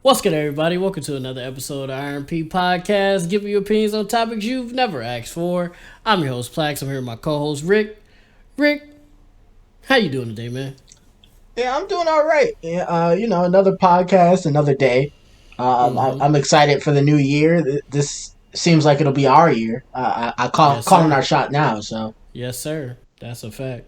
What's good, everybody? Welcome to another episode of RMP Podcast, giving you opinions on topics you've never asked for. I'm your host, PLAX. I'm here with my co-host, Rick. Rick, how you doing today, man? Yeah, I'm doing all right. Yeah, another podcast, another day. Mm-hmm. I'm excited for the new year. This seems like it'll be our year. I Yes, calling our sir. shot now. So, Yes, sir. That's a fact.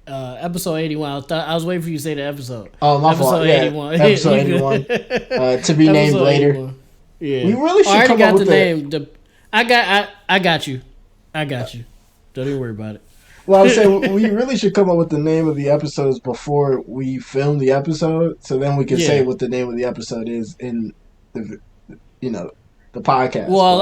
Episode 81. I was waiting for you to say the episode. oh my fault. Episode Yeah, 81. episode You 81. good? To be named Episode later. 81. We Yeah. really Oh, I should already come up got the with the. name. I got you. I got you. Don't even worry about it. Well, I would say we really should come up with the name of the episodes before we film the episode, so then we can say Yeah. what the name of the episode is in the you know the podcast. Well,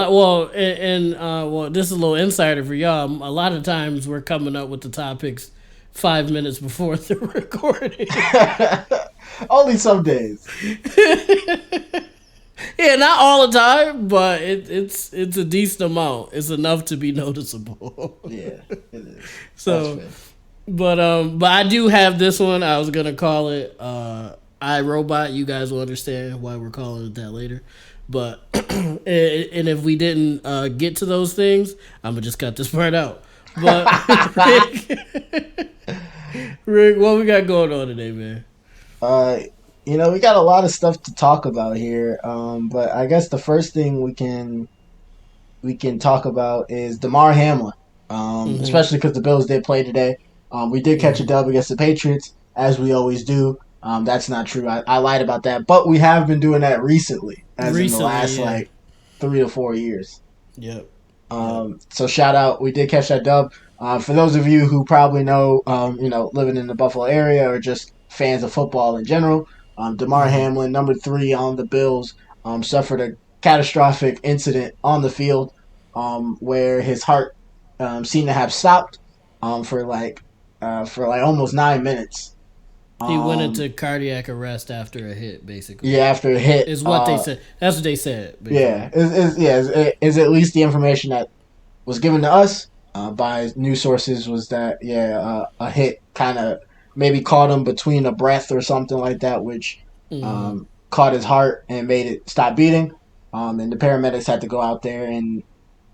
But this is a little insider for y'all. A lot of times we're coming up with the topics 5 minutes before the recording. only some days. Yeah, not all the time, but it's a decent amount. It's enough to be noticeable. Yeah, it is. That's So, fair. but I do have this one. I was gonna call it I Robot. You guys will understand why we're calling it that later. But and if we didn't get to those things, I'm gonna just cut this part out. But Rick, what we got going on today, man? Uh, we got a lot of stuff to talk about here. But I guess the first thing we can talk about is Damar Hamlin. Mm-hmm. Especially because the Bills did play today. We did catch a Mm-hmm. dub against the Patriots, as we always do. That's not true. I lied about that, but we have been doing that recently, as in the Recently, last yeah, 3 to 4 years. yep, yep. So shout out, we did catch that dub. For those of you who probably know, living in the Buffalo area or just fans of football in general, Damar Mm-hmm. Hamlin, number 3 on the Bills, suffered a catastrophic incident on the field, where his heart seemed to have stopped for like almost 9 minutes. He went Um, into cardiac arrest after a hit, basically. yeah, after a hit. Is what they said. That's what they said, basically. Yeah, is at least the information that was given to us by news sources was that a hit kind of maybe caught him between a breath or something like that, which Mm-hmm. caught his heart and made it stop beating. And the paramedics had to go out there and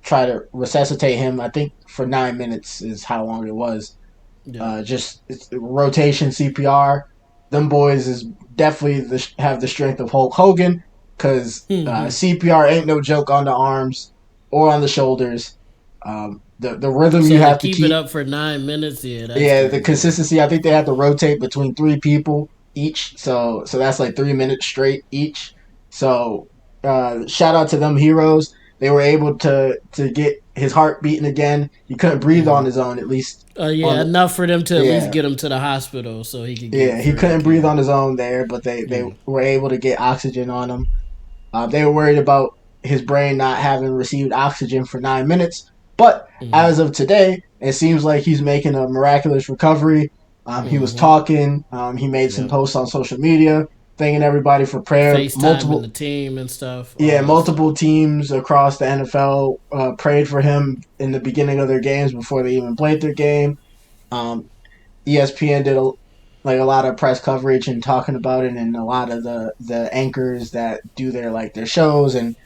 try to resuscitate him. I think for 9 minutes is how long it was. Yep. Just it's rotation CPR. Them boys is definitely have the strength of Hulk Hogan because Mm-hmm. CPR ain't no joke on the arms or on the shoulders. The rhythm you So to have to keep it keep. up for 9 minutes, yeah, that's Yeah, the crazy. consistency. I think they have to rotate between 3 people each. So that's like 3 minutes straight each. So shout out to them heroes. They were able to get his heart beating again. He couldn't breathe on Mm-hmm. his own, at least Yeah, on enough for them to at least yeah. get him to the hospital so he could get Yeah, he further couldn't breathe care. on his own there, but they Mm. were able to get oxygen on him. They were worried about his brain not having received oxygen for 9 minutes, but Mm-hmm. as of today, it seems like he's making a miraculous recovery. He was Mm-hmm. talking. He made some Yep. posts on social media, thanking everybody for prayer. FaceTime and the team and stuff, Yeah, all that stuff. multiple teams across the NFL prayed for him in the beginning of their games before they even played their game. Um, ESPN did a lot of press coverage and talking about it, and a lot of the anchors that do their shows and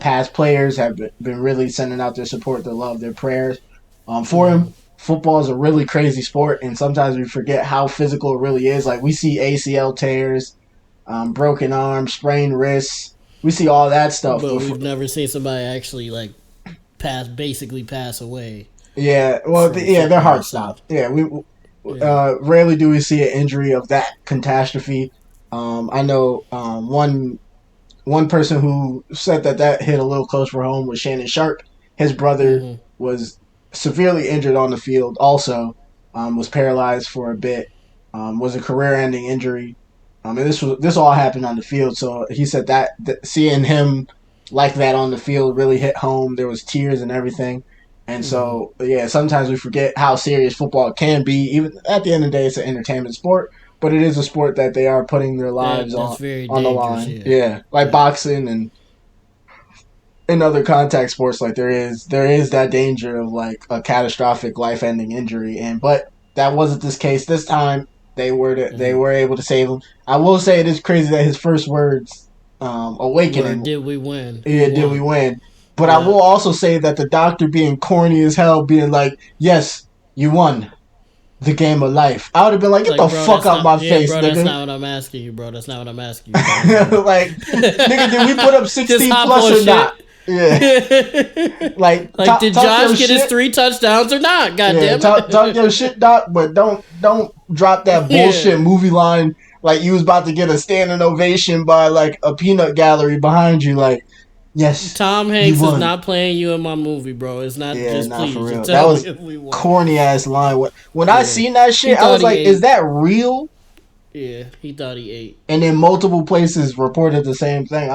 past players have been really sending out their support, their love, their prayers for Mm-hmm. him. Football is a really crazy sport, and sometimes we forget how physical it really is. Like we see ACL tears, broken arms, sprained wrists. We see all that stuff But before. we've never seen somebody actually like basically pass away Yeah, well, from yeah, their football. heart So stopped. Yeah, we yeah. rarely do we see an injury of that catastrophe. I know one person who said that hit a little close for home was Shannon Sharp. His brother Mm-hmm. was severely injured on the field. Also, was paralyzed for a bit. Was a career-ending injury. And this all happened on the field. So he said that seeing him like that on the field really hit home. There was tears and everything. And Mm-hmm. so, yeah, sometimes we forget how serious football can be. Even at the end of the day, it's an entertainment sport, but it is a sport that they are putting their lives That's on very on the dangerous. line. Yeah. Yeah, like Yeah. boxing and in other contact sports, like there is that danger of like a catastrophic life ending injury, and but that wasn't this case this time. They Mm-hmm. were able to save him. I will say it is crazy that his first words Where awakening. did we win? Yeah, Who did we won? win? But I Yeah. will also say that the doctor being corny as hell, being like, "Yes, you won the game of life." I would have been like, "Get the Like, bro, fuck that's out not. my Yeah, face, bro, that's nigga!" not what I'm asking you, bro. That's not what I'm asking you. You thought he won. Like, nigga, did we put up Just 16 hop plus on or not? shit. Yeah, like Like, did talk your Josh get his shit. 3 touchdowns or not? God Yeah, damn talk your it. shit, doc. But don't drop that Yeah. bullshit movie line like you was about to get a standing ovation by like a peanut gallery behind you. Like, yes, Tom you Hanks is won. not playing you in my movie, bro. It's not Yeah, just nah, for please just real. That tell me was if we won. corny ass line. When I Yeah. seen that He shit, I thought was he like, "Is ate. that real?" Yeah, he thought he ate. And then multiple places reported the same thing.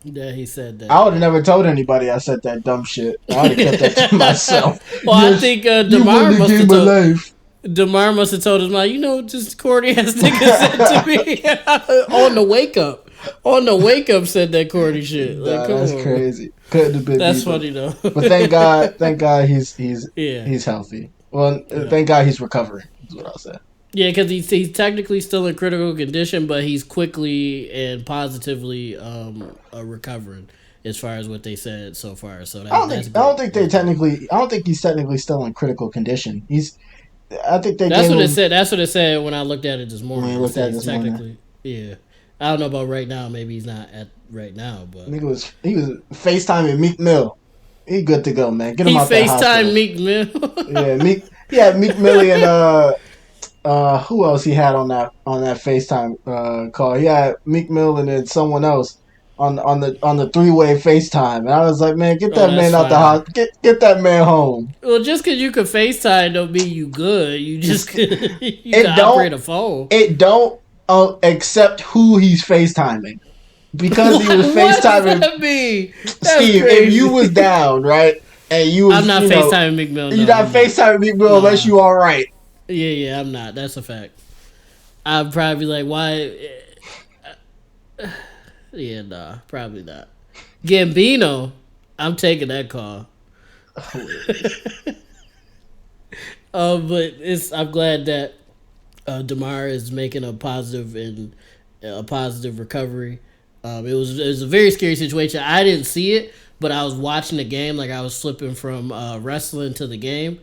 Yeah, he said I that, would have yeah. never told anybody I said that dumb shit. I would have kept that to myself. Well, I Yes, think you won Demar the must have game of told life. Demar must have told his mom, you know, just corny ass nigga said to me on the wake up. On the wake up said that corny shit. Like, Nah, come that's on. crazy. Couldn't have been me, That's funny though. but thank God Yeah. he's healthy. Well, Yeah. thank God he's recovering. Is what I'll say. Yeah, because he's technically still in critical condition, but he's quickly and positively recovering as far as what they said so far. So that's I don't great. think That's great. I don't think he's technically still in critical condition. I think they That's gave what it him said. That's what it said when I looked at it this when morning. he It looked at it says this morning. technically, yeah. I don't know about right now. Maybe he's not at right now, but He was FaceTiming Meek Mill. He good to go, man. Get him he out that FaceTime hospital. Meek Mill. Yeah, Meek Millie and who else he had on that FaceTime call? He had Meek Mill and then someone else on the 3-way FaceTime. And I was like, man, get Oh, that that's man out the fire. hospital. Get that man home. Well, just because you could FaceTime don't mean you good. You just could, you It can operate don't a phone. it don't accept who he's FaceTiming. Because he was What does FaceTiming that mean? That's Steve, if you was crazy. down, right? And you I'm was, not FaceTiming Meek Mill. you're No, not I'm not. FaceTiming Meek Mill unless Nah. you all right. Yeah, I'm not. That's a fact. I'd probably be like, why? Yeah, nah, probably not. Gambino, I'm taking that call. But I'm glad that Demar is making a positive recovery. It was a very scary situation. I didn't see it, but I was watching the game. Like I was flipping from wrestling to the game,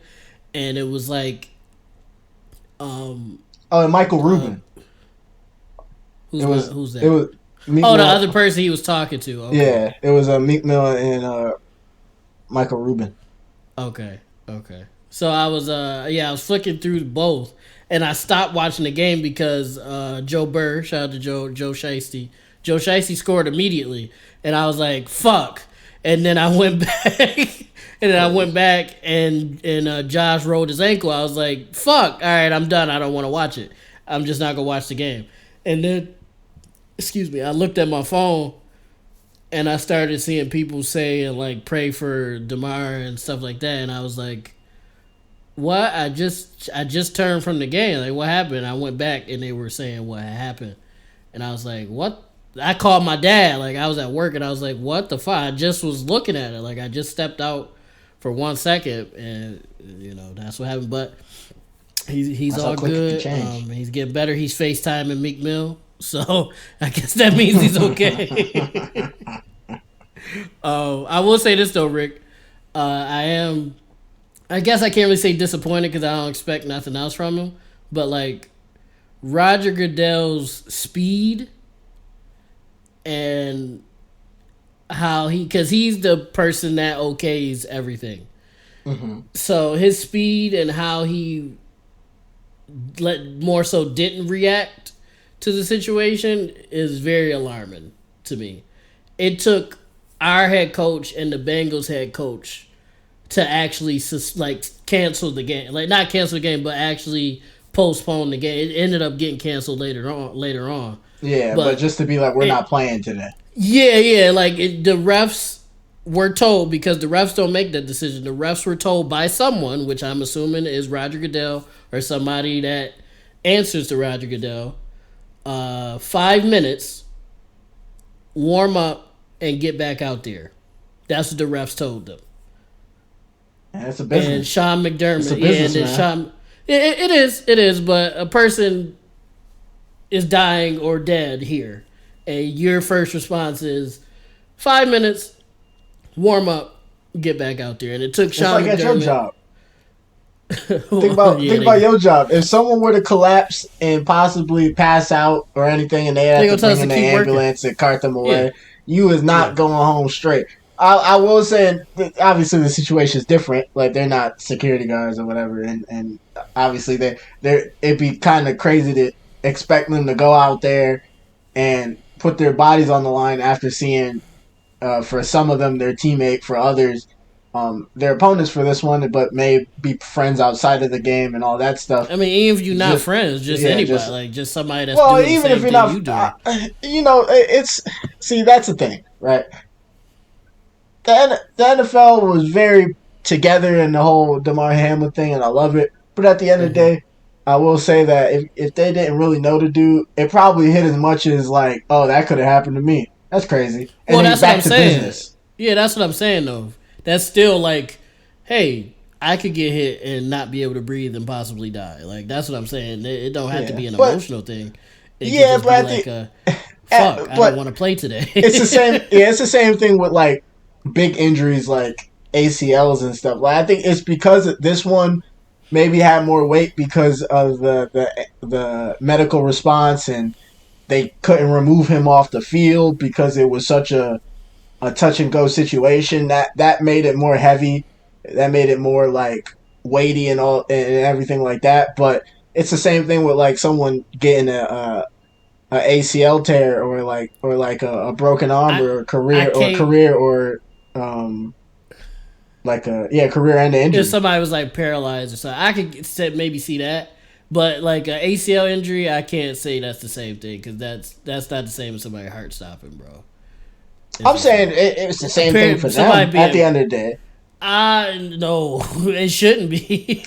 and it was like, Oh, and Michael Rubin. who's It that? was Meek Oh, the Mill. other person he was talking to. Okay. Yeah, it was Meek Mill and Michael Rubin. Okay. Okay. So I was I was flicking through both, and I stopped watching the game because Joe Burr, shout out to Joe Shiesty. Joe Shiesty scored immediately, and I was like, "Fuck!" And then I went back, and Josh rolled his ankle. I was like, "Fuck! All right, I'm done. I don't want to watch it. I'm just not gonna watch the game." And then, excuse me, I looked at my phone. And I started seeing people saying like pray for Demar and stuff like that, and I was like, "What? I just turned from the game. Like, what happened?" I went back and they were saying what had happened, and I was like, "What?" I called my dad. Like, I was at work and I was like, "What the fuck?" I just was looking at it. Like, I just stepped out for 1 second, and that's what happened. But he's That's how all quick it can good. change. He's getting better. He's FaceTiming Meek Mill. So I guess that means he's okay. I will say this though, Rick. I am. I guess I can't really say disappointed because I don't expect nothing else from him. But like Roger Goodell's speed and how because he's the person that okays everything. Mm-hmm. So his speed and how he more so didn't react to the situation is very alarming to me. It took our head coach and the Bengals head coach to actually cancel the game, like not cancel the game, but actually postpone the game. It ended up getting canceled later on. Yeah, but just to be like, we're not playing today. Yeah, the refs were told, because the refs don't make that decision. The refs were told by someone, which I'm assuming is Roger Goodell or somebody that answers to Roger Goodell. 5 minutes, warm up, and get back out there. That's what the refs told them. Yeah, it's a business. And Sean McDermott, it's a business, and then it is. But a person is dying or dead here, and your first response is 5 minutes, warm up, get back out there. And it took It's Sean like at your McDermott. job. Think about your job. If someone were to collapse and possibly pass out or anything, and they they had to gonna tell bring us to in the keep working. ambulance and cart them Yeah, away, you is yeah. not going home straight. I will say, that obviously the situation is different. Like they're not security guards or whatever, and obviously they it'd be kind of crazy to expect them to go out there and put their bodies on the line after seeing, for some of them, their teammate, for others, their opponents for this one, but may be friends outside of the game and all that stuff. I mean, even if you're not Just friends, just yeah, anybody, just like just somebody that's well, doing the even if same you're thing not, you doing. it's see that's the thing, right? The NFL was very together in the whole Damar Hamlin thing, and I love it. But at the end of the Mm-hmm. day, I will say that if they didn't really know the dude, it probably hit as much as like, oh, that could have happened to me. That's crazy. And Well, he's that's what I'm back to saying. business. Yeah, that's what I'm saying though. That's still like, hey, I could get hit and not be able to breathe and possibly die. Like that's what I'm saying. It don't have to Yeah, be an but emotional thing. It could yeah, just but be like a fuck. I don't but want to play today. it's the same. Yeah, it's the same thing with like big injuries like ACLs and stuff. Like I think it's because this one maybe had more weight because of the medical response, and they couldn't remove him off the field because it was such a touch and go situation. That made it more heavy. That made it more like weighty and all and everything like that. But it's the same thing with like someone getting a ACL tear or like a broken arm I or I can't. career or um like a career ending If injury. somebody was like paralyzed or something, I could maybe see that. But like an ACL injury, I can't say that's the same thing because that's not the same as somebody heart stopping, bro. It's I'm just saying not. it's the same thing for them Somebody at the being end of the day. no, it shouldn't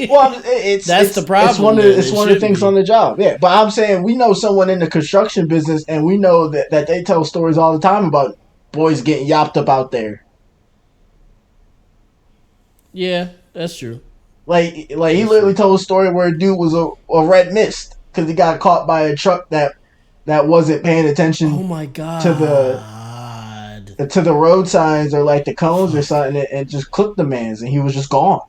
Well, be. it's That's the it's problem. Then it's it one of the shouldn't things on be. the job. Yeah, but I'm saying we know someone in the construction business, and we know that they tell stories all the time about boys getting yopped up out there. Yeah, that's true. Like he That's literally true. told a story where a dude was a red mist because he got caught by a truck that wasn't paying Oh attention my to god. the road signs or like the cones or Fuck. something, and just clipped the man's, and he was just gone.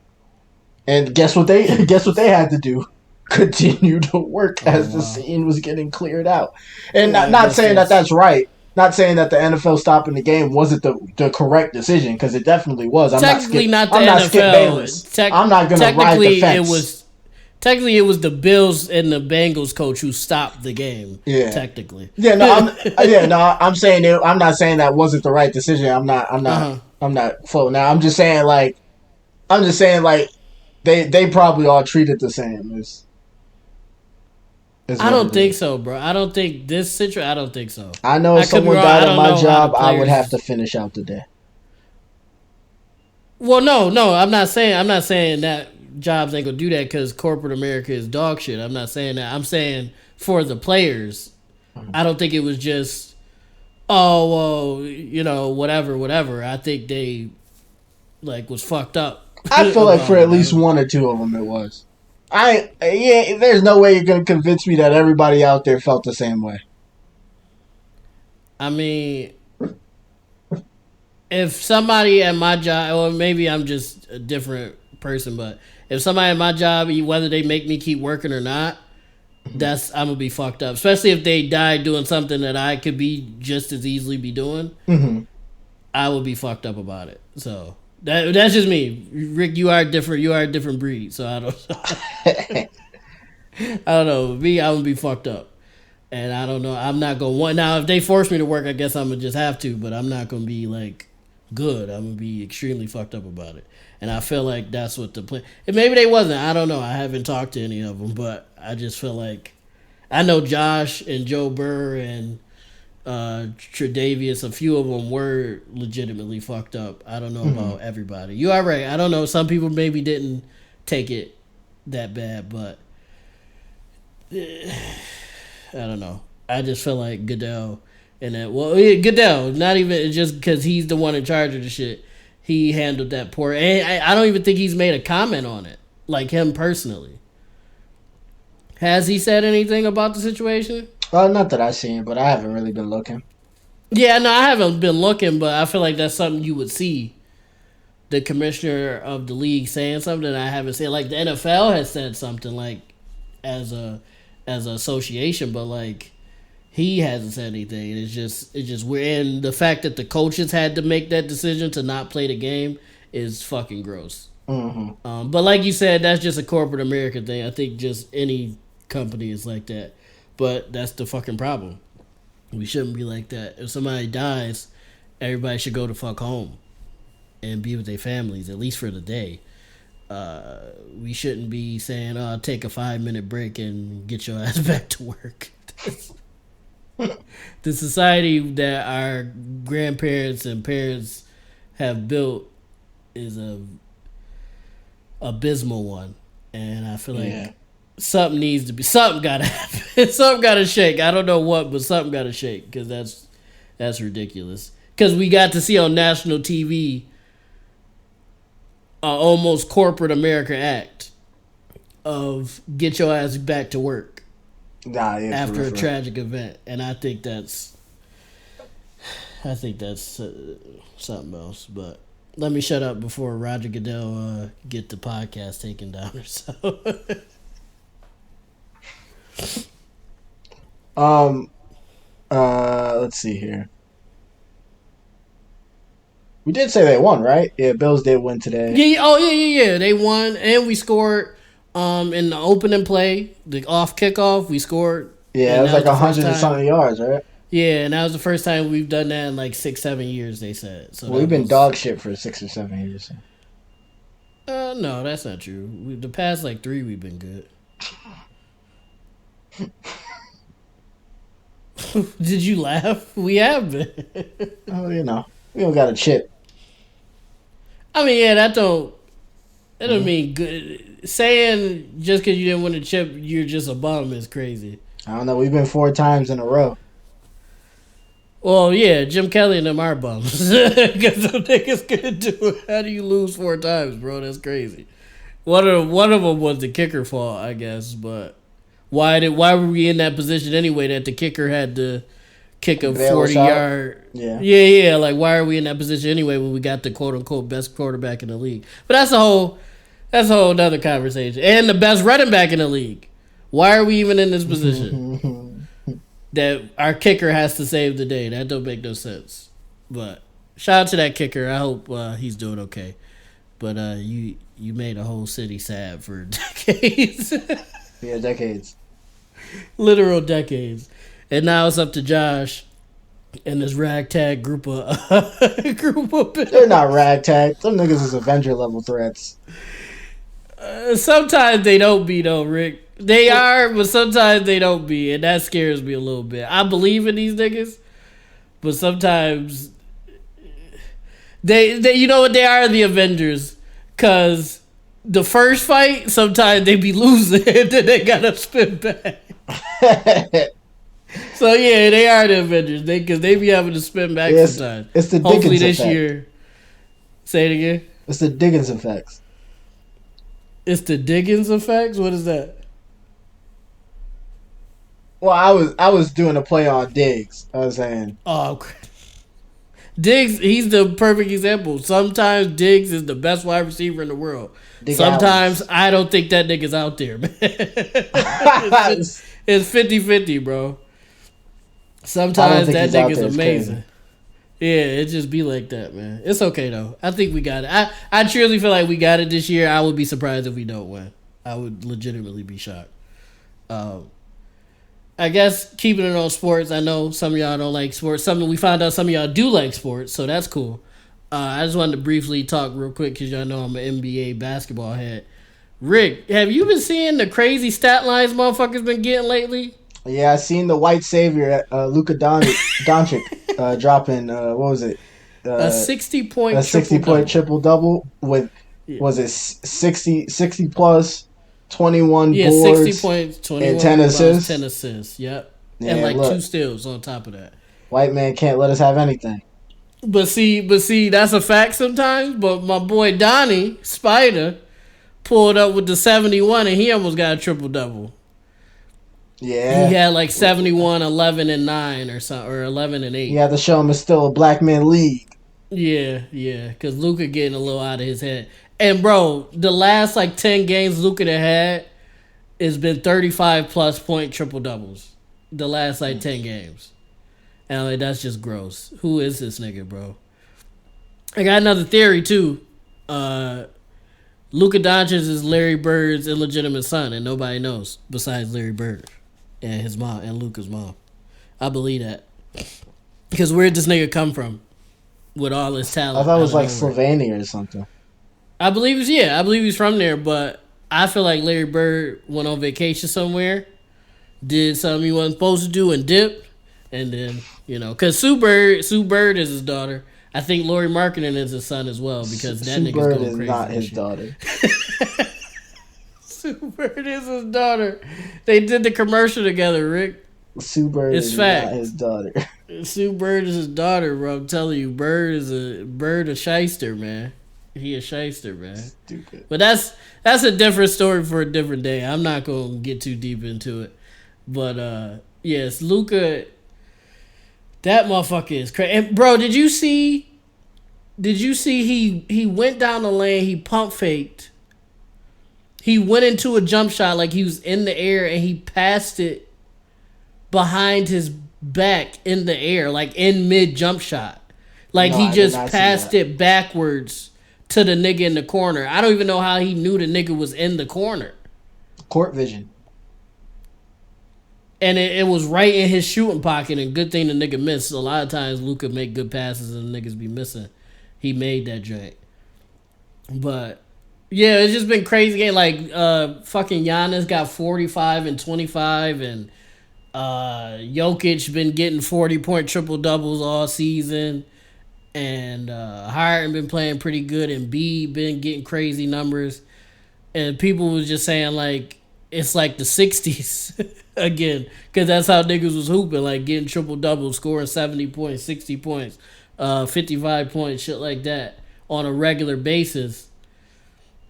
And guess what they guess what they had to do? Continue to work Oh as the wow. scene was getting cleared out. And Well, I not guess saying that that's that's right. Not saying that the NFL stopping the game wasn't the correct decision, because it definitely was. technically not the I'm not Skip NFL. Bayless. I'm not gonna ride the Technically, it fence. was the Bills and the Bengals coach who stopped the game. Yeah. Technically. Yeah, no, I'm saying I'm not saying that wasn't the right decision. Uh-huh. I'm not full now. I'm just saying like they probably all treat it the same is I what it don't think is. so, bro. I don't think this situation. I don't think so. I know if I could be someone wrong. died I at don't my know how the job, I would have to players. finish out the day. Well, no. I'm not saying. That jobs ain't gonna do that because corporate America is dog shit. I'm not saying that. I'm saying for the players, I don't think it was just oh well, whatever. I think they like was fucked up I feel like about for it. at least one or two of them it was. There's no way you're gonna convince me that everybody out there felt the same way. I mean, if somebody at my job, or maybe I'm just a different person, but if somebody at my job, whether they make me keep working or not, that's I'm gonna be fucked up. Especially if they died doing something that I could be just as easily be doing, Mm-hmm. I would be fucked up about it. So that's just me, Rick. You are different. You are a different breed. So I don't. I don't know. Me, I would be fucked up. And I don't know. I'm not gonna want now. If they force me to work, I guess I'm gonna just have to. But I'm not gonna be like good. I'm gonna be extremely fucked up about it. And I feel like that's what the plan. And maybe they wasn't. I don't know. I haven't talked to any of them, but I just feel like I know Josh and Joe Burr and Tre'Davious. A few of them were legitimately fucked up. I don't know Mm-hmm. about everybody. You are right. I don't know. Some people maybe didn't take it that bad, but I don't know. I just feel like Goodell and that. Well, yeah, Goodell, not even just because he's the one in charge of the shit. He handled that poor. And I don't even think he's made a comment on it, like him personally. Has he said anything about the situation? Not that I've seen, but I haven't really been looking. Yeah, no, I haven't been looking, but I feel like that's something you would see the commissioner of the league saying something. I haven't seen, like, the NFL has said something, like, as a as an association, but like he hasn't said anything. It's just weird, and the fact that the coaches had to make that decision to not play the game is fucking gross. Mm-hmm. But like you said, that's just a corporate American thing. I think just any company is like that. But that's the fucking problem. We shouldn't be like that. If somebody dies, everybody should go to fuck home and be with their families, at least for the day. We shouldn't be saying, "Oh, take a 5 minute break and get your ass back to work." The society that our grandparents and parents have built is a abysmal one, and I feel like something needs to be, something gotta happen. Something gotta shake. I don't know what, but something gotta shake, because that's ridiculous. Because we got to see on national TV almost corporate America act of get your ass back to work after a tragic event, and I think that's something else. But let me shut up before Roger Goodell get the podcast taken down or so. Let's see here. We did say they won, right? Yeah, Bills did win today. Yeah. They won, and we scored in the opening play, the off kickoff. We scored. Yeah, it was like 100 and something yards, right? Yeah, and that was the first time we've done that in like 6-7 years. They said. So we've been dog shit for 6 or 7 years. No, that's not true. The past like 3, we've been good. Did you laugh? We have been. Oh, we don't got a chip. I mean, yeah, that don't mean good. Saying just because you didn't win a chip, you're just a bum is crazy. I don't know. We've been 4 times in a row. Well, yeah, Jim Kelly and them are bums. Because them niggas couldn't do it. How do you lose 4 times, bro? That's crazy. One of them was the kicker fault, I guess. But why were we in that position anyway? That the kicker had to kick a 40-yard. Yeah. Like, why are we in that position anyway when we got the quote unquote best quarterback in the league? But that's a whole other conversation. And the best running back in the league. Why are we even in this position? That our kicker has to save the day. That don't make no sense. But shout out to that kicker. I hope he's doing okay. But you made a whole city sad for decades. Yeah, decades. Literal decades. And now it's up to Josh and this ragtag group of They're not ragtag. Some niggas is Avenger level threats. Sometimes they don't be though, Rick. They are, but sometimes they don't be, and that scares me a little bit. I believe in these niggas, but sometimes they you know what, they are, the Avengers, cause the first fight sometimes they be losing and then they gotta spin back. So yeah, they are the Avengers. Because they be having to spin back sometimes. It's the Dickens hopefully this effect. year. Say it again. It's the Dickens effects. It's the Dickens effects. What is that? Well, I was doing a play on Diggs. I was saying. Oh, Diggs, he's the perfect example. Sometimes Diggs is the best wide receiver in the world. Sometimes I don't think that nigga's out there, man. It's 50-50, bro. Sometimes that nigga's amazing. Crazy. Yeah, it just be like that, man. It's okay, though. I think we got it. I truly feel like we got it this year. I would be surprised if we don't win. I would legitimately be shocked. I guess keeping it on sports, I know some of y'all don't like sports. We found out some of y'all do like sports, so that's cool. I just wanted to briefly talk real quick because y'all know I'm an NBA basketball head. Rick, have you been seeing the crazy stat lines motherfuckers been getting lately? Yeah, I seen the white savior, Luka Doncic, dropping, what was it? A 60-point triple double with, was it 60 plus, 21 boards, 60 points, 21 and 10 assists. 10 assists, yep. Yeah, and like 2 steals on top of that. White man can't let us have anything. But see, that's a fact sometimes. But my boy Donnie Spider pulled up with the 71, and he almost got a triple double. Yeah. He had like 71, 11 and 9 or something, or 11 and You 8. have to show him it's still a black man league. Yeah, yeah, because Luka getting a little out of his head. And bro, the last like 10 games Luka had has been 35 plus point triple doubles. The last like 10 games. And like, that's just gross. Who is this nigga, bro? I got another theory too. Luka Doncic is Larry Bird's illegitimate son, and nobody knows besides Larry Bird and his mom and Luka's mom. I believe that because where'd this nigga come from with all his I talent? thought it Out was of like nowhere? Slovenia or something. I believe he's from there, but I feel like Larry Bird went on vacation somewhere, did something he wasn't supposed to do, and dipped, and then because Sue Bird is his daughter. I think Laurie Markkinen is his son as well because that Sue nigga's Bird going is crazy. not This his shit. daughter. Sue Bird is his daughter. They did the commercial together, Rick. Sue Bird It's is fact. not his daughter. Sue Bird is his daughter, bro. I'm telling you, Bird a shyster, man. He a shyster, man. Stupid. But that's a different story for a different day. I'm not gonna get too deep into it. But yes, Luka, that motherfucker is crazy. And bro, did you see he went down the lane, he pump faked. He went into a jump shot like he was in the air and he passed it behind his back in the air, like in mid jump shot. Like No, he I did just not see passed that. it backwards to the nigga in the corner. I don't even know how he knew the nigga was in the corner. Court vision. And it was right in his shooting pocket, and good thing the nigga missed. A lot of times Luka make good passes and niggas be missing. He made that joint. But yeah, it's just been crazy game. Like fucking Giannis got 45 and 25, and Jokic been getting 40-point triple doubles all season, and Harden been playing pretty good, and B been getting crazy numbers, and people was just saying like it's like the 60s again, because that's how niggas was hooping, like getting triple doubles, scoring 70 points, 60 points, 55 points, shit like that on a regular basis.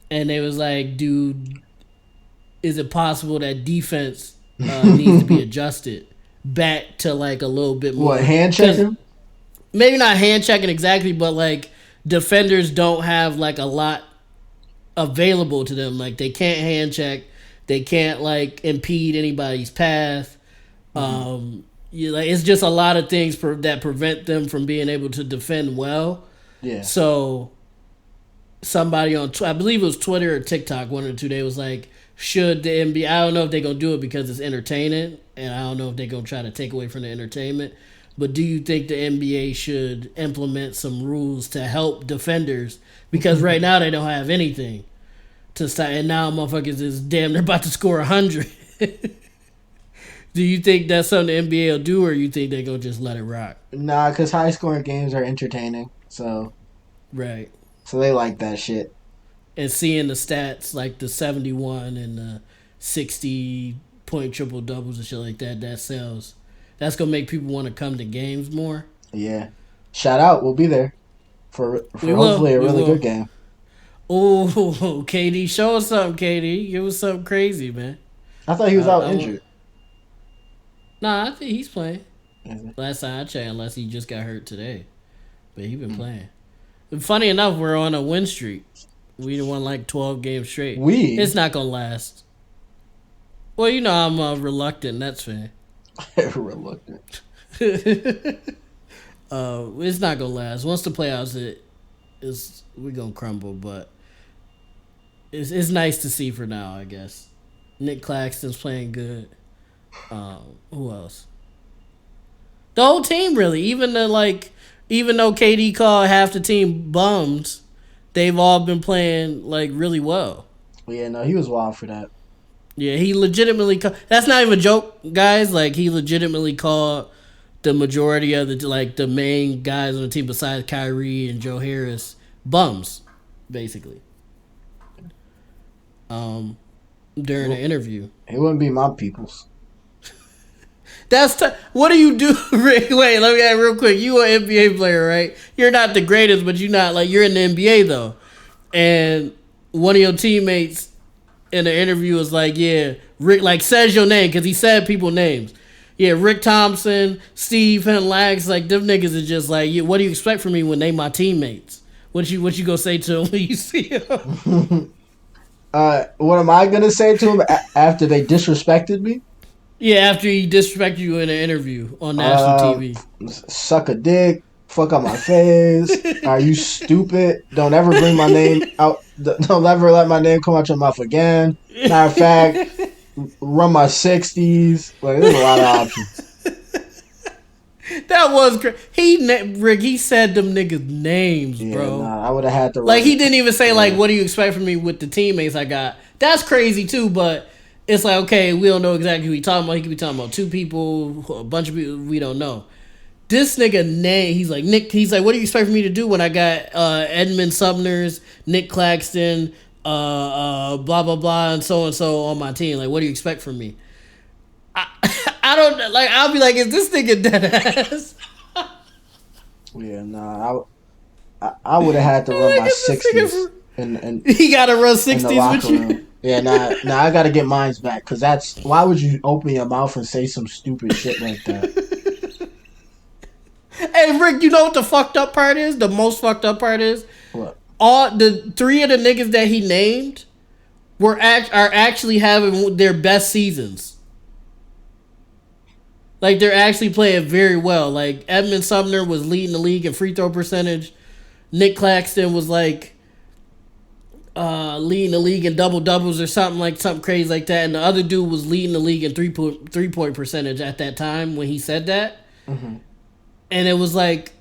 And they was like, dude, is it possible that defense needs to be adjusted back to like a little bit more? What, hand checking? Maybe not hand checking exactly, but like defenders don't have like a lot available to them. Like they can't hand check, they can't like impede anybody's path. Like it's just a lot of things that prevent them from being able to defend well. Yeah. So somebody on I believe it was Twitter or TikTok, one or two, they was like, should the NBA, I don't know if they're gonna do it because it's entertaining, and I don't know if they're gonna try to take away from the entertainment, but do you think the NBA should implement some rules to help defenders, because right now they don't have anything to start, and now motherfuckers is damn near about to score 100. Do you think that's something the NBA will do, or you think they're gonna just let it rock? Nah, because high scoring games are entertaining. So Right. they like that shit. And seeing the stats like the 71 and the 60-point triple doubles and shit like that, that sells. That's gonna make people want to come to games more. Yeah. Shout out. We'll be there for We hopefully will. a really We will. good game. Oh, KD, show us something, KD. Give us something crazy, man. I thought he was out I want- injured. Nah, I think he's playing. Is it? Last time I checked, unless he just got hurt today. But he been playing. And funny enough, we're on a win streak. We won like 12 games straight. It's not gonna last. Well, you know I'm a reluctant Nets fan. Reluctant. It's not gonna last. Once the playoffs hit, we're gonna crumble. But it's nice to see for now, I guess. Nick Claxton's playing good. Who else? The whole team really. Even though KD called half the team bums, they've all been playing like really well. Well, yeah, no, he was wild for that. Yeah, he legitimately that's not even a joke, guys. Like he legitimately called the majority of the main guys on the team besides Kyrie and Joe Harris bums, basically. During the interview. It wouldn't be my peoples. What do you do, Rick? Wait, let me ask real quick. You an NBA player, right? You're not the greatest, but you're in the NBA though. And one of your teammates in the interview was like, yeah, Rick like says your name because he said people names. Yeah, Rick Thompson, Steve, and Lax, like them niggas is just like, yeah, what do you expect from me when they my teammates? What you gonna say to them when you see them? What am I gonna say to him after they disrespected me? Yeah, after he disrespected you in an interview on national Um, TV. Suck a dick, fuck up my face. Are you stupid? Don't ever bring my name out. Don't ever let my name come out your mouth again. Matter of fact, run my 60s. Like, there's a lot of options. That was crazy. Rick, he said them niggas names, Yeah, bro. nah, I would have had to. Like he didn't even say like, what do you expect from me with the teammates I got? That's crazy too, but it's like, okay, we don't know exactly who he talking about. He could be talking about two people, a bunch of people we don't know. This nigga name, he's like Nick. He's like, what do you expect from me to do when I got Edmund Sumner's, Nick Claxton, blah blah blah, and so on my team? Like, what do you expect from me? I don't like. I'll be like, is this nigga dead ass? Yeah, nah. I would have had to run my 60s. And he got to run 60s with you. Room. Yeah, nah. I got to get mines back because that's why would you open your mouth and say some stupid shit like that? Hey Rick, you know what the fucked up part is? The most fucked up part is What? All the three of the niggas that he named are actually having their best seasons. Like they're actually playing very well. Like Edmund Sumner was leading the league in free throw percentage. Nick Claxton was like leading the league in double doubles or something crazy like that. And the other dude was leading the league in 3-point percentage at that time when he said that. Mm-hmm. And it was like,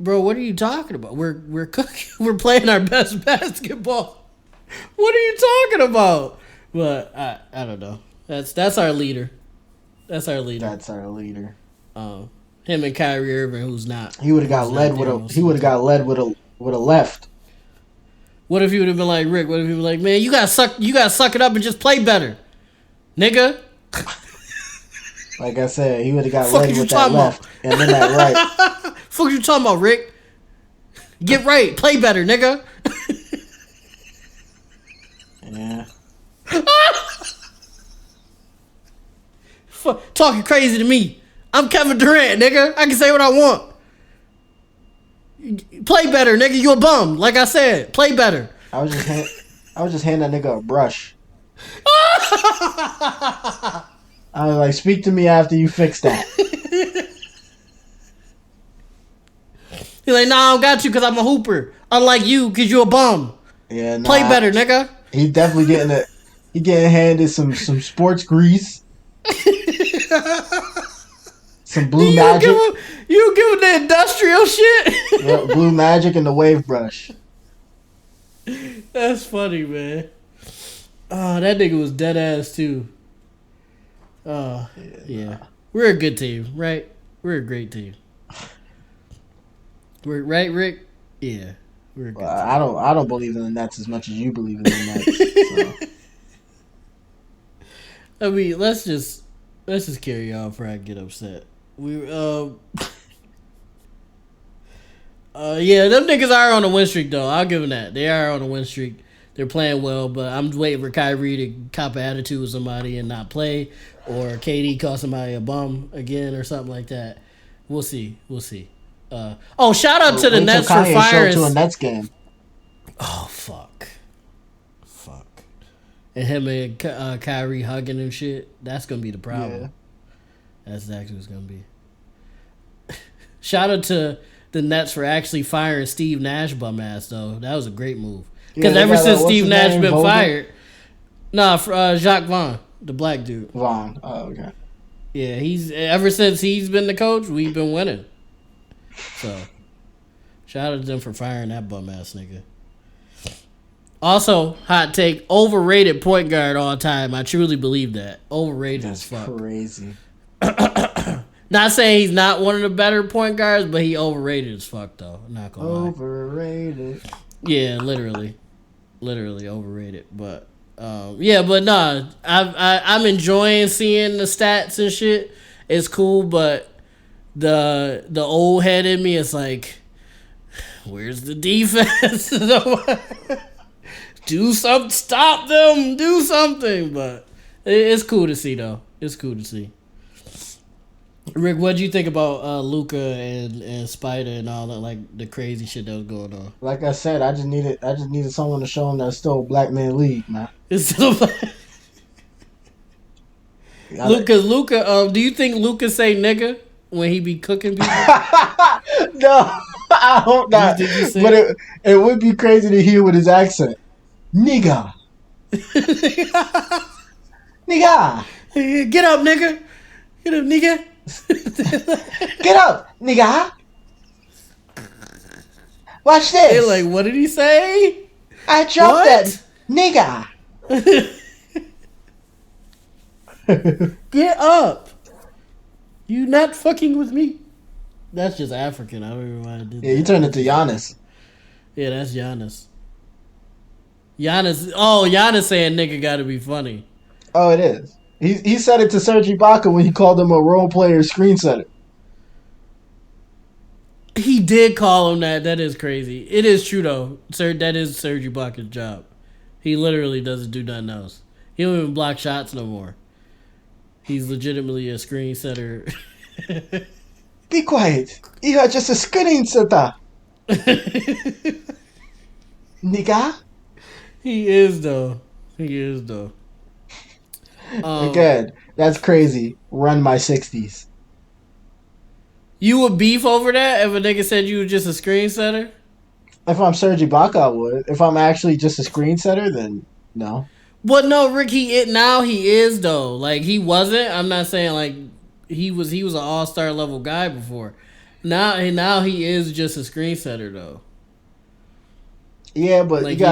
bro, what are you talking about? We're cooking. We're playing our best basketball. What are you talking about? But I don't know. That's our leader. That's our leader. That's our leader. Him and Kyrie Irving, who's not. He would have got led with a. He would have got led with a left. What if he would have been like Rick? What if he was like, man, you gotta suck it up and just play better, nigga. Like I said, he would have got led with that left and then that right. Fuck you talking about, Rick? Get right, play better, nigga. Yeah. Talking crazy to me. I'm Kevin Durant, nigga. I can say what I want. Play better, nigga. You a bum. Like I said, play better. I was just handing that nigga a brush. I was like, speak to me after you fix that. He's like, nah, I don't got you because I'm a hooper. Unlike you, because you a bum. Yeah, nah, play better, nigga. He definitely getting handed some sports grease. Some blue magic. You give him the industrial shit? Yeah, blue magic and the wave brush. That's funny, man. Oh, that nigga was dead ass too. Oh, yeah. We're a good team, right? We're a great team. We're right, Rick? Yeah. We're a good team. I don't believe in the Nets as much as you believe in the Nets. So. I mean, let's just carry on before I get upset. Yeah, them niggas are on a win streak though. I'll give them that. They are on a win streak. They're playing well, but I'm waiting for Kyrie to cop an attitude with somebody and not play, or KD call somebody a bum again or something like that. We'll see. Shout out to the Nets for firing. To a Nets game. Oh fuck. And him and Kyrie hugging and shit. That's gonna be the problem. Yeah. That's exactly what's gonna be. Shout out to the Nets for actually firing Steve Nash bum ass though. That was a great move. Because ever since Steve Nash been fired, Jacques Vaughn, the black dude. Vaughn. Oh, okay. Yeah, ever since he's been the coach, we've been winning. So, shout out to them for firing that bum ass nigga. Also, hot take, overrated point guard all time. I truly believe that. Overrated as fuck. That's crazy. Not saying he's not one of the better point guards, but he overrated as fuck though. I'm not gonna lie. Overrated. Yeah, literally overrated. But but nah, I'm enjoying seeing the stats and shit. It's cool, but the old head in me is like, where's the defense? do something, stop them, do something. But it's cool to see, though. It's cool to see. Rick, what do you think about Luca and Spider and all that, like the crazy shit that was going on? Like I said, I just needed someone to show him that it's still a black man league, man. It's still Luca. Do you think Luca say nigga when he be cooking people? No, I hope not. But it would be crazy to hear with his accent. Nigga. Nigga. Get up, nigga. Get up, nigga. Get up, nigga. Watch this. They're like, what did he say? I dropped that nigga. Get up. You not fucking with me. That's just African. I don't even know why I did that. Yeah, you turned it to Giannis. Yeah, that's Giannis. Giannis saying nigga gotta be funny. Oh, it is. He said it to Serge Ibaka when he called him a role player screen setter. He did call him that. That is crazy. It is true though. Sir, that is Serge Ibaka's job. He literally doesn't do nothing else. He don't even block shots no more. He's legitimately a screen setter. Be quiet. You are just a screen setter. Nigga. He is though. Again, that's crazy. Run my 60s. You would beef over that if a nigga said you were just a screen setter? If I'm Serge Ibaka, I would. If I'm actually just a screen setter, then no. But no, Rick, he is though. Like he wasn't. I'm not saying like he was an all-star level guy before. Now he is just a screen setter though. Yeah, but like, you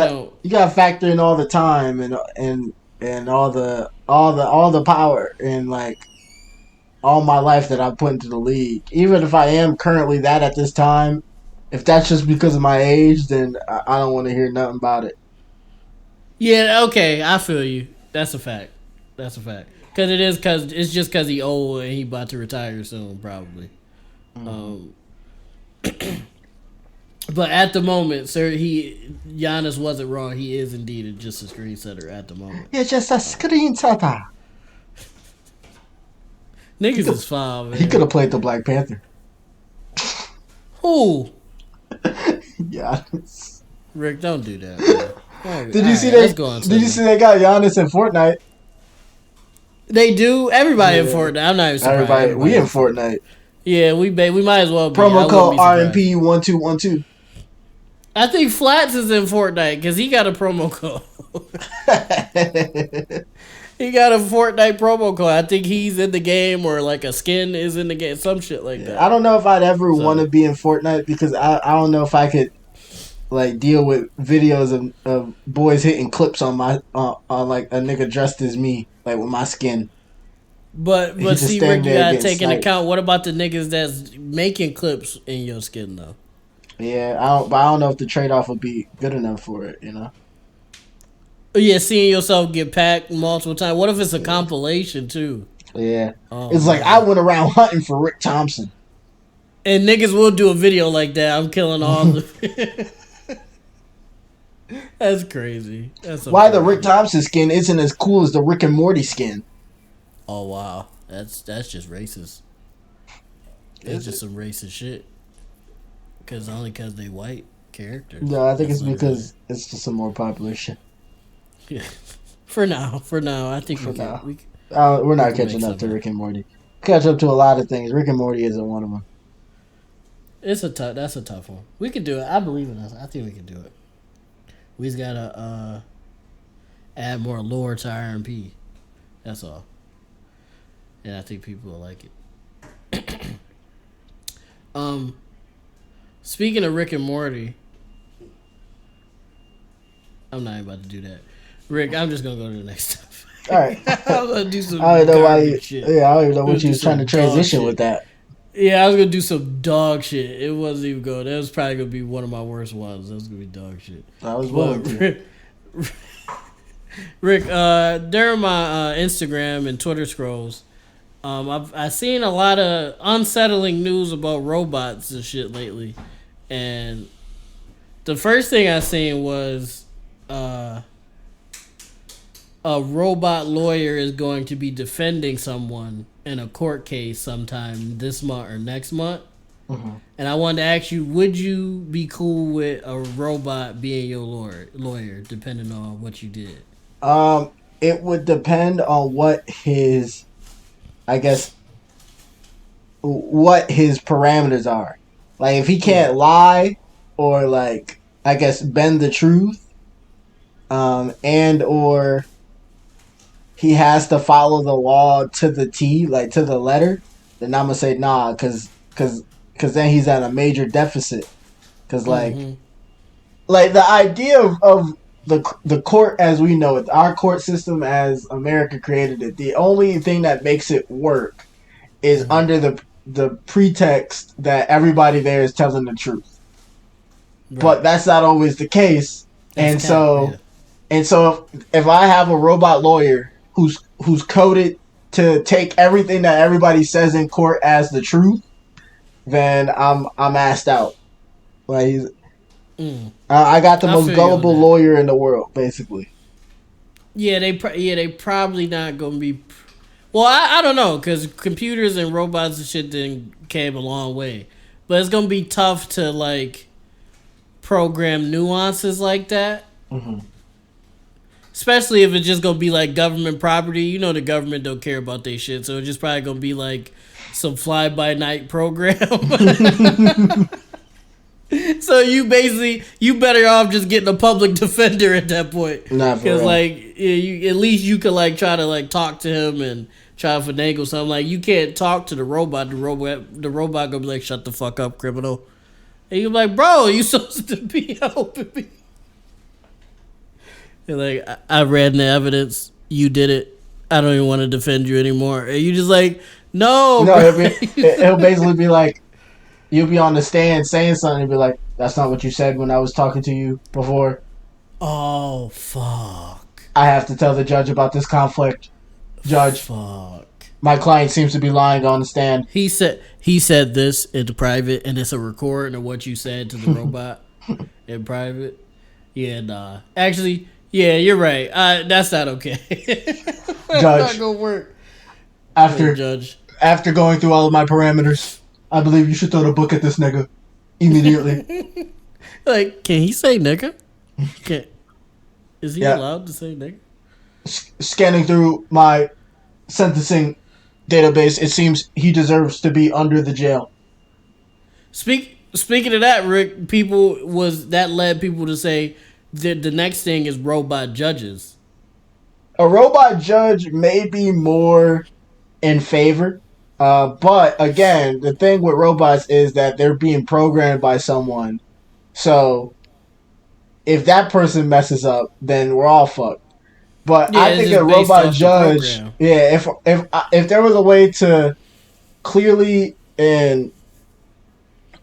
got to factor in all the time and all the power and like all my life that I put into the league. Even if I am currently that at this time, if that's just because of my age, then I don't want to hear nothing about it. Yeah, okay, I feel you. That's a fact. Because it's just because he old and he about to retire soon, probably. Mm-hmm. But at the moment, sir, Giannis wasn't wrong. He is indeed just a screen setter at the moment. You're just a screen setter. Niggas is foul, man. He could have played the Black Panther. Who? Giannis. Rick, don't do that. Did you see that guy Giannis in Fortnite? They do. Everybody in Fortnite. I'm not even surprised. Everybody we in Fortnite. Yeah, we might as well be. Promo code RMP1212. I think Flats is in Fortnite because he got a promo code. He got a Fortnite promo code. I think he's in the game or like a skin is in the game. Some shit like that. I don't know if I'd ever want to be in Fortnite because I don't know if I could like deal with videos of boys hitting clips on my on like a nigga dressed as me like with my skin. But see, Rick, you gotta take into account what about the niggas that's making clips in your skin though. Yeah, I don't know if the trade off would be good enough for it. You know. Yeah, seeing yourself get packed multiple times. What if it's a compilation too? Yeah, it's like I went around hunting for Rick Thompson. And niggas will do a video like that. I'm killing all the. That's crazy. That's why the Rick Thompson skin isn't as cool as the Rick and Morty skin. Oh wow, that's just racist. It's just some racist shit. Because they white characters. No, I think it's because it's just some more popular shit. Yeah. For now, I think we're not catching up to Rick and Morty. Catch up to a lot of things. Rick and Morty isn't one of them. That's a tough one. We can do it. I believe in us. I think we can do it. We just gotta add more lore to RMP. That's all. And I think people will like it. Speaking of Rick and Morty, I'm not even about to do that. Rick, I'm just gonna go to the next stuff. All right. I'm gonna do some. I don't know why. Shit. Yeah, I don't even know what you was trying to transition with that. Yeah, I was gonna do some dog shit. It wasn't even good. That was probably gonna be one of my worst ones. That was gonna be dog shit. I was willing Rick, during my Instagram and Twitter scrolls, I've seen a lot of unsettling news about robots and shit lately, and the first thing I seen was a robot lawyer is going to be defending someone in a court case sometime this month or next month. Mhm. And I wanted to ask you, would you be cool with a robot being your lawyer, depending on what you did? It would depend on what his, I guess, what his parameters are. Like if he Yeah. can't lie or like I guess bend the truth, and or he has to follow the law to the T, like to the letter, then I'm gonna say nah, cause then he's at a major deficit. Cause Mm-hmm. like the idea of the court as we know it, our court system as America created it, the only thing that makes it work is Mm-hmm. under the pretext that everybody there is telling the truth. But Right. that's not always the case. That's And cap. Yeah. so if I have a robot lawyer who's coded to take everything that everybody says in court as the truth, then I'm asked out. Like Mm. I got the I most feel you on gullible that. lawyer in the world, basically. Yeah, they probably not gonna be. Well, I don't know because computers and robots and shit then came a long way, but it's gonna be tough to like program nuances like that. Mm-hmm. Especially if it's just gonna be like government property. You know the government don't care about their shit, so it's just probably gonna be like some fly by night program. So you better off just getting a public defender at that point, Not for because real. like at least you could like try to like talk to him and try to finagle something. Like you can't talk to the robot. The robot gonna be like, "Shut the fuck up, criminal." And you're like, "Bro, you supposed to be helping me." You're like, I read the evidence. You did it. I don't even want to defend you anymore. And you just like, no, No, bro. it'll basically be like you'll be on the stand saying something and be like, "That's not what you said when I was talking to you before." Oh fuck. I have to tell the judge about this conflict. Judge, Fuck. my client seems to be lying on the stand. He said this in private, and it's a recording of what you said to the robot in private. Yeah, nah. Actually, yeah, you're right. That's not okay. That's not Judge, gonna work. Hey, after Judge. after going through all of my parameters, I believe you should throw the book at this nigga immediately. Like, can he say nigga? Can Is he Yeah, allowed to say nigga? scanning through my sentencing database, it seems he deserves to be under the jail. Speaking of that, Rick, that led people to say that the next thing is robot judges. A robot judge may be more in favor, but again, the thing with robots is that they're being programmed by someone. So if that person messes up, then we're all fucked. But Yeah, I it's think a just based robot off the judge, program. yeah, if there was a way to clearly and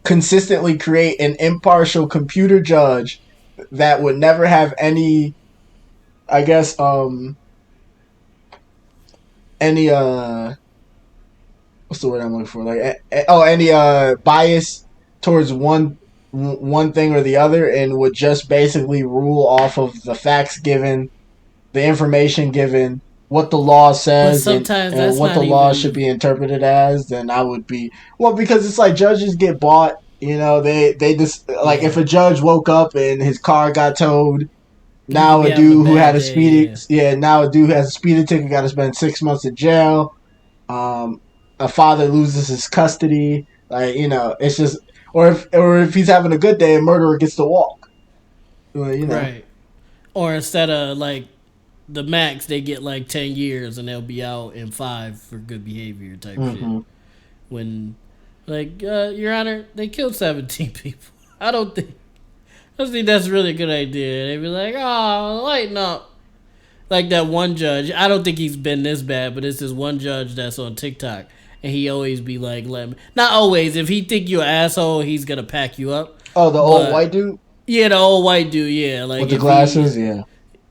consistently create an impartial computer judge that would never have any, I guess, any what's the word I'm looking for? Like, any bias towards one thing or the other, and would just basically rule off of the facts given, the information given, what the law But says, sometimes and that's what the not law should even. be interpreted as, then I would be well because it's like judges get bought. You know, they just like if Yeah, a judge woke up and his car got towed. he could Now be a having a dude who bad had a day. speeding Yeah, yeah now a dude who has a speeding ticket got to spend 6 months in jail. Um, a father loses his custody. Like it's just or if he's having a good day, a murderer gets to walk. Well, right. Or instead of like the max, they get like 10 years and they'll be out in 5 for good behavior type shit. hmm When, like, Your Honor, they killed 17 people. I don't think. I don't think that's really a good idea. They'd be like, oh, lighten up. Like that one judge. I don't think he's been this bad, but it's this one judge that's on TikTok, and he always be like, "Let me." Not always. If he think you're an asshole, he's gonna pack you up. Oh, the old But white dude yeah, the old white dude. Yeah, like with the if he, glasses. Yeah.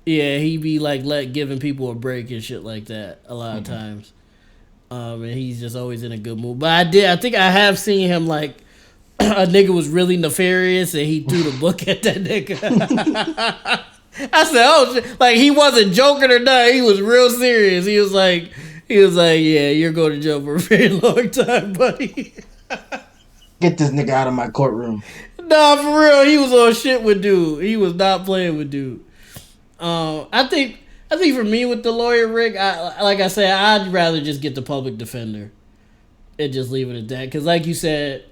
yeah, he be like giving people a break and shit like that a lot of hmm times. And he's just always in a good mood. But I think I have seen him like a nigga was really nefarious and he threw the book at that nigga. I said, oh shit. Like, he wasn't joking or nothing. He was real serious. He was like, yeah, you're going to jail for a very long time, buddy. Get this nigga out of my courtroom. Nah, for real. He was on shit with dude. He was not playing with dude. I think for me with the lawyer Rick, like I said, I'd rather just get the public defender and just leave it at that. Because like you said,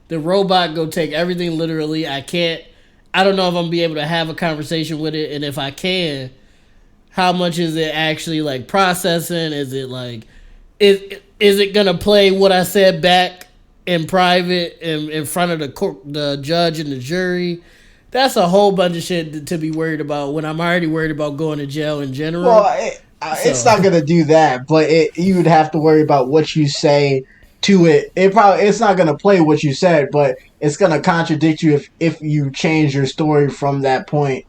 the robot go take everything literally. I don't know if I'm gonna be able to have a conversation with it, and if I can, how much is it actually like processing? Is it like, is it gonna play what I said back in private in front of the judge and the jury? That's a whole bunch of shit to be worried about when I'm already worried about going to jail in general. Well, it's not gonna do that, but you would have to worry about what you say to it. It's not gonna play what you said, but it's gonna contradict you if you change your story from that point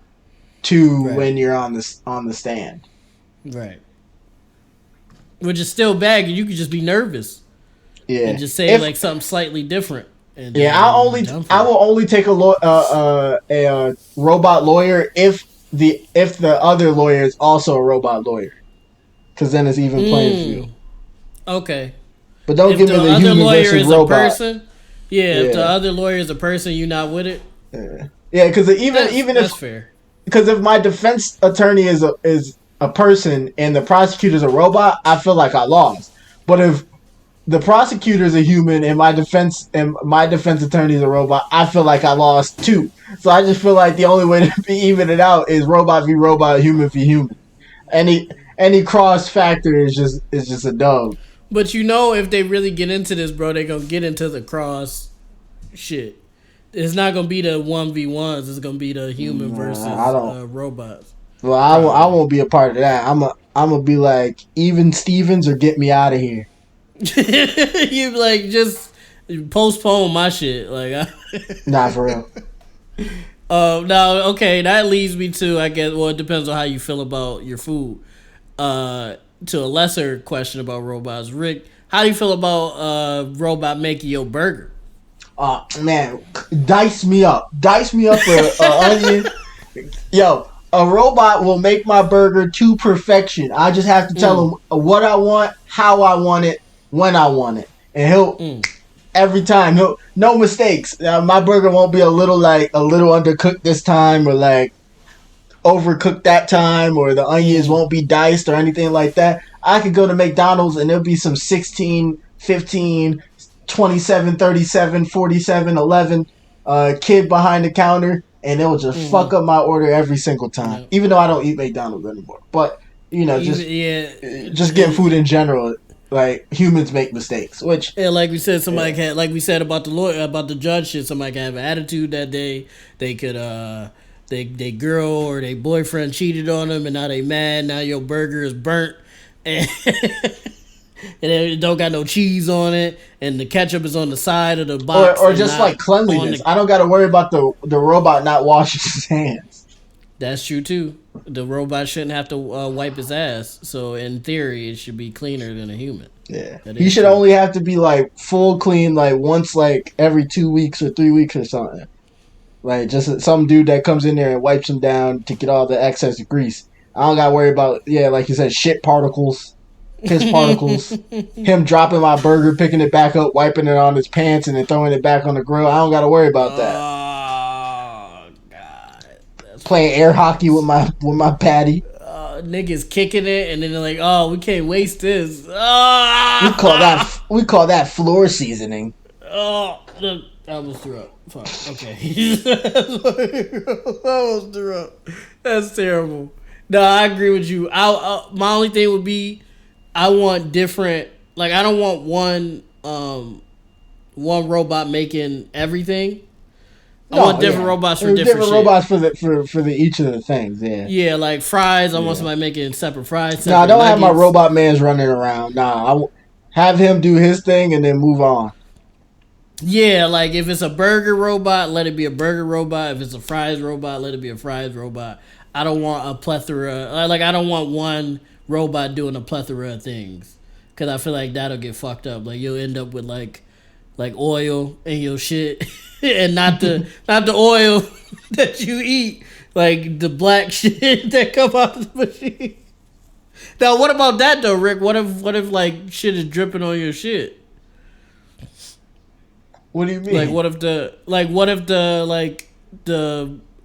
to when you're on the stand. Right. Which is still bad. You could just be nervous. Yeah. And just say like something slightly different. And yeah, I will only take a robot lawyer if the other lawyer is also a robot lawyer, because then it's even playing field. Okay. But don't give me the human versus robot. Person, if the other lawyer is a person, you're not with it. Yeah, because even that's fair. Because if my defense attorney is a person and the prosecutor is a robot, I feel like I lost. But if the prosecutor is a human and my defense attorney is a robot, I feel like I lost too. So I just feel like the only way to even it out is robot v robot, human v human. Any cross factor is just a dub. But if they really get into this, bro, they gonna get into the cross shit. It's not gonna be the 1v1s. It's gonna be the human versus robots. Well, I won't be a part of that. I'm gonna be like, even Stevens or get me out of here. You like just postpone my shit, like. Nah, for real. Now, okay, that leads me to, I guess. Well, it depends on how you feel about your food. To a lesser question about robots, Rick, how do you feel about robot making your burger? Man, dice me up for onion. Yo, a robot will make my burger to perfection. I just have to tell him what I want, how I want it, when I want it, and he'll every time no mistakes. My burger won't be a little undercooked this time, or like overcooked that time, or the onions won't be diced or anything like that. I could go to McDonald's and there'll be some 16, 15, 27, 37, 47, 11 kid behind the counter, and it'll just fuck up my order every single time. Yeah. Even though I don't eat McDonald's anymore. But, just getting food in general, like, humans make mistakes, which... Yeah, like we said, like we said about the lawyer, about the judge shit, somebody can have an attitude that they could, they girl or their boyfriend cheated on them, and now they mad, now your burger is burnt, and it don't got no cheese on it, and the ketchup is on the side of the box. Or just like cleanliness. I don't got to worry about the robot not washing his hands. That's true too. The robot shouldn't have to wipe his ass. So in theory, it should be cleaner than a human. Yeah, he should only have to be like full clean, like once like every 2 weeks or 3 weeks or something. Like just some dude that comes in there and wipes him down to get all the excess grease. I don't got to worry about like you said, shit particles. Piss particles, him dropping my burger, picking it back up, wiping it on his pants, and then throwing it back on the grill. I don't got to worry about that. Oh God! Playing air hockey with my patty. Niggas kicking it, and then they're like, "Oh, we can't waste this." Oh! We call that floor seasoning. Oh, I almost threw up. Fuck. Okay, I almost threw up. That's terrible. No, I agree with you. My only thing would be, I want different. Like, I don't want one robot making everything. I want different robots for different robots for the each of the things. Yeah. Yeah, like fries. I want somebody making separate fries. I don't have my robot man's running around. I have him do his thing and then move on. Yeah, like if it's a burger robot, let it be a burger robot. If it's a fries robot, let it be a fries robot. I don't want a plethora. Like, I don't want one robot doing a plethora of things, because I feel like that'll get fucked up. Like, you'll end up with like oil in your shit, and not the oil that you eat. Like the black shit that come out of the machine. Now, what about that though, Rick? What if like shit is dripping on your shit? What do you Like mean? what if the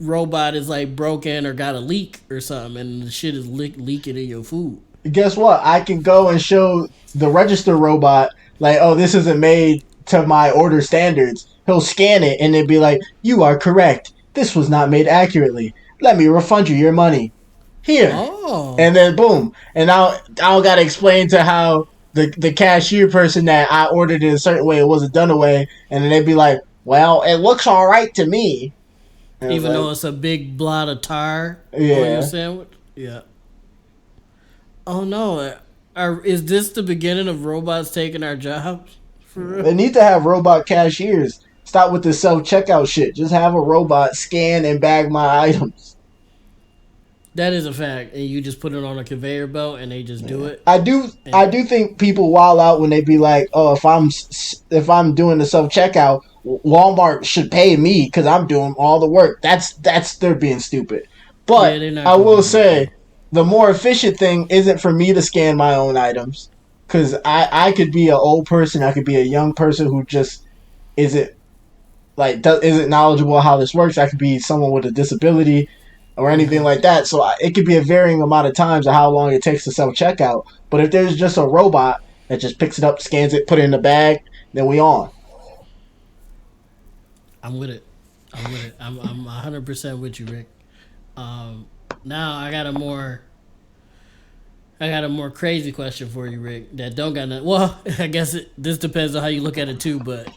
robot is like broken or got a leak or something, and the shit is leaking in your food? Guess what? I can go and show the register robot, like, oh, this isn't made to my order standards. He'll scan it and it'd be like, you are correct. This was not made accurately. Let me refund you your money. Here. Oh, And then boom. And now I don't gotta explain to how the cashier person that I ordered it a certain way, it wasn't done away, and then they'd be like, well, it looks alright to me. And I was even like, though it's a big blot of tar on your yeah. sandwich. Yeah. Oh no. Is this the beginning of robots taking our jobs? For real? They need to have robot cashiers. Stop with the self checkout shit. Just have a robot scan and bag my items. That is a fact, and you just put it on a conveyor belt, and they just do Yeah. it. I And do think people wild out when they be like, "Oh, if I'm doing the self checkout, Walmart should pay me because I'm doing all the work." That's they're being stupid. yeah, But they're not I gonna will do that say though. the more efficient thing isn't for me to scan my own items because I could be an old person, I could be a young person who just isn't isn't knowledgeable how this works. I could be someone with a disability or anything Hmm. like that. So it could be a varying amount of times of how long it takes to self checkout. But if there's just a robot that just picks it up, scans it, put it in the bag, then we on. I'm with it. I'm with it. I'm 100% with you, Rick. Um, now I got a more crazy question for you, Rick. That don't got nothing. Well, I guess this depends on how you look at it too, but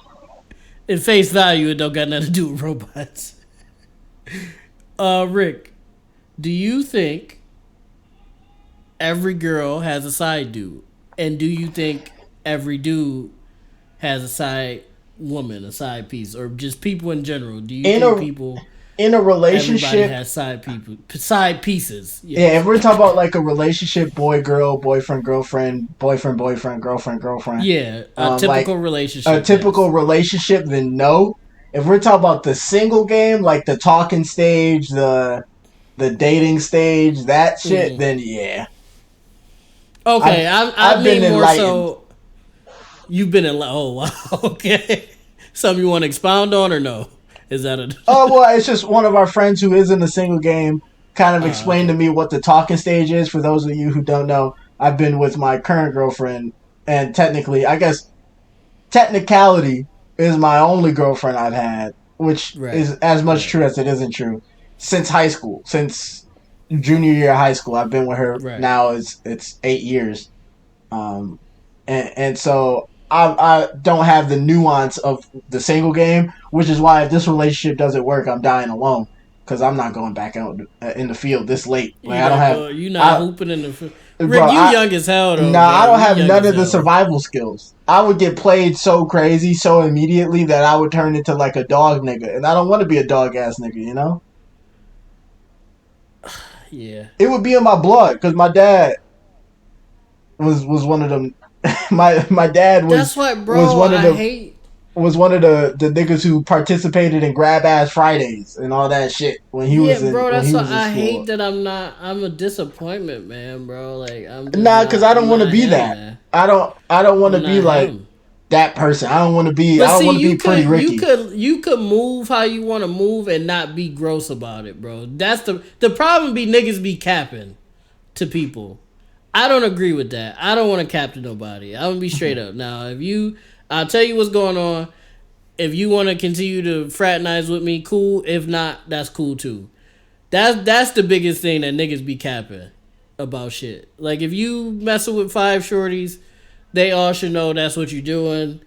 in face value, it don't got nothing to do with robots. Rick, do you think every girl has a side dude, and do you think every dude has a side woman, a side piece, or just people in general? Do you In think a people, in a everybody relationship, has side pieces? yeah, if Yes. we're talking about like a relationship, boy girl, boyfriend girlfriend, boyfriend boyfriend, girlfriend girlfriend, Yeah, a like typical a relationship. typical Yes. relationship, then no. If we're talking about the single game, like the talking stage, the dating stage, that shit, Hmm. then yeah. I've Okay, I I've been mean more enlightened. so. You've been in. Oh wow. Okay. Something you want to expound on or no? Is that a? Oh well, it's just one of our friends who is in the single game kind of explained to Okay. me what the talking stage is. For those of you who don't know, I've been with my current girlfriend, and technically, I guess technicality is my only girlfriend I've had, which Right. is as much Right. true as it isn't true. Since high school, since junior year of high school, I've been with her. Right. Now it's 8 years. Um, and so I don't have the nuance of the single game, which is why if this relationship doesn't work, I'm dying alone because I'm not going back out in the field this late. Like You I don't not have go. You not I hooping in the. Rick, bro you I young as hell though, nah I bro. don't You have young none as of the hell. survival skills. I would get played so crazy so immediately that I would turn into like a dog nigga, and I don't want to be a dog ass nigga. Yeah. It would be in my blood because my dad was one of them. My dad That's what, was bro. one of I the hate. was one of the niggas who participated in grab ass Fridays and all that shit Yeah, bro. when he That's why was in I hate school. that I'm not. I'm a disappointment, man, bro. Like I'm just Nah, cause not. I I'm don't want to not be him, that. man. I don't want to I'm be not like him. that person. But I don't see, want to be you pretty could you Ricky. could you could move how you want to move and not be gross about it, bro. That's the problem. Be niggas be capping to people. I don't agree with that. I don't want to cap to nobody. I'm gonna be straight up. Now, I'll tell you what's going on. If you want to continue to fraternize with me, cool. If not, that's cool too. That's the biggest thing that niggas be capping about shit. Like if you messing with five shorties, they all should know that's what you're doing,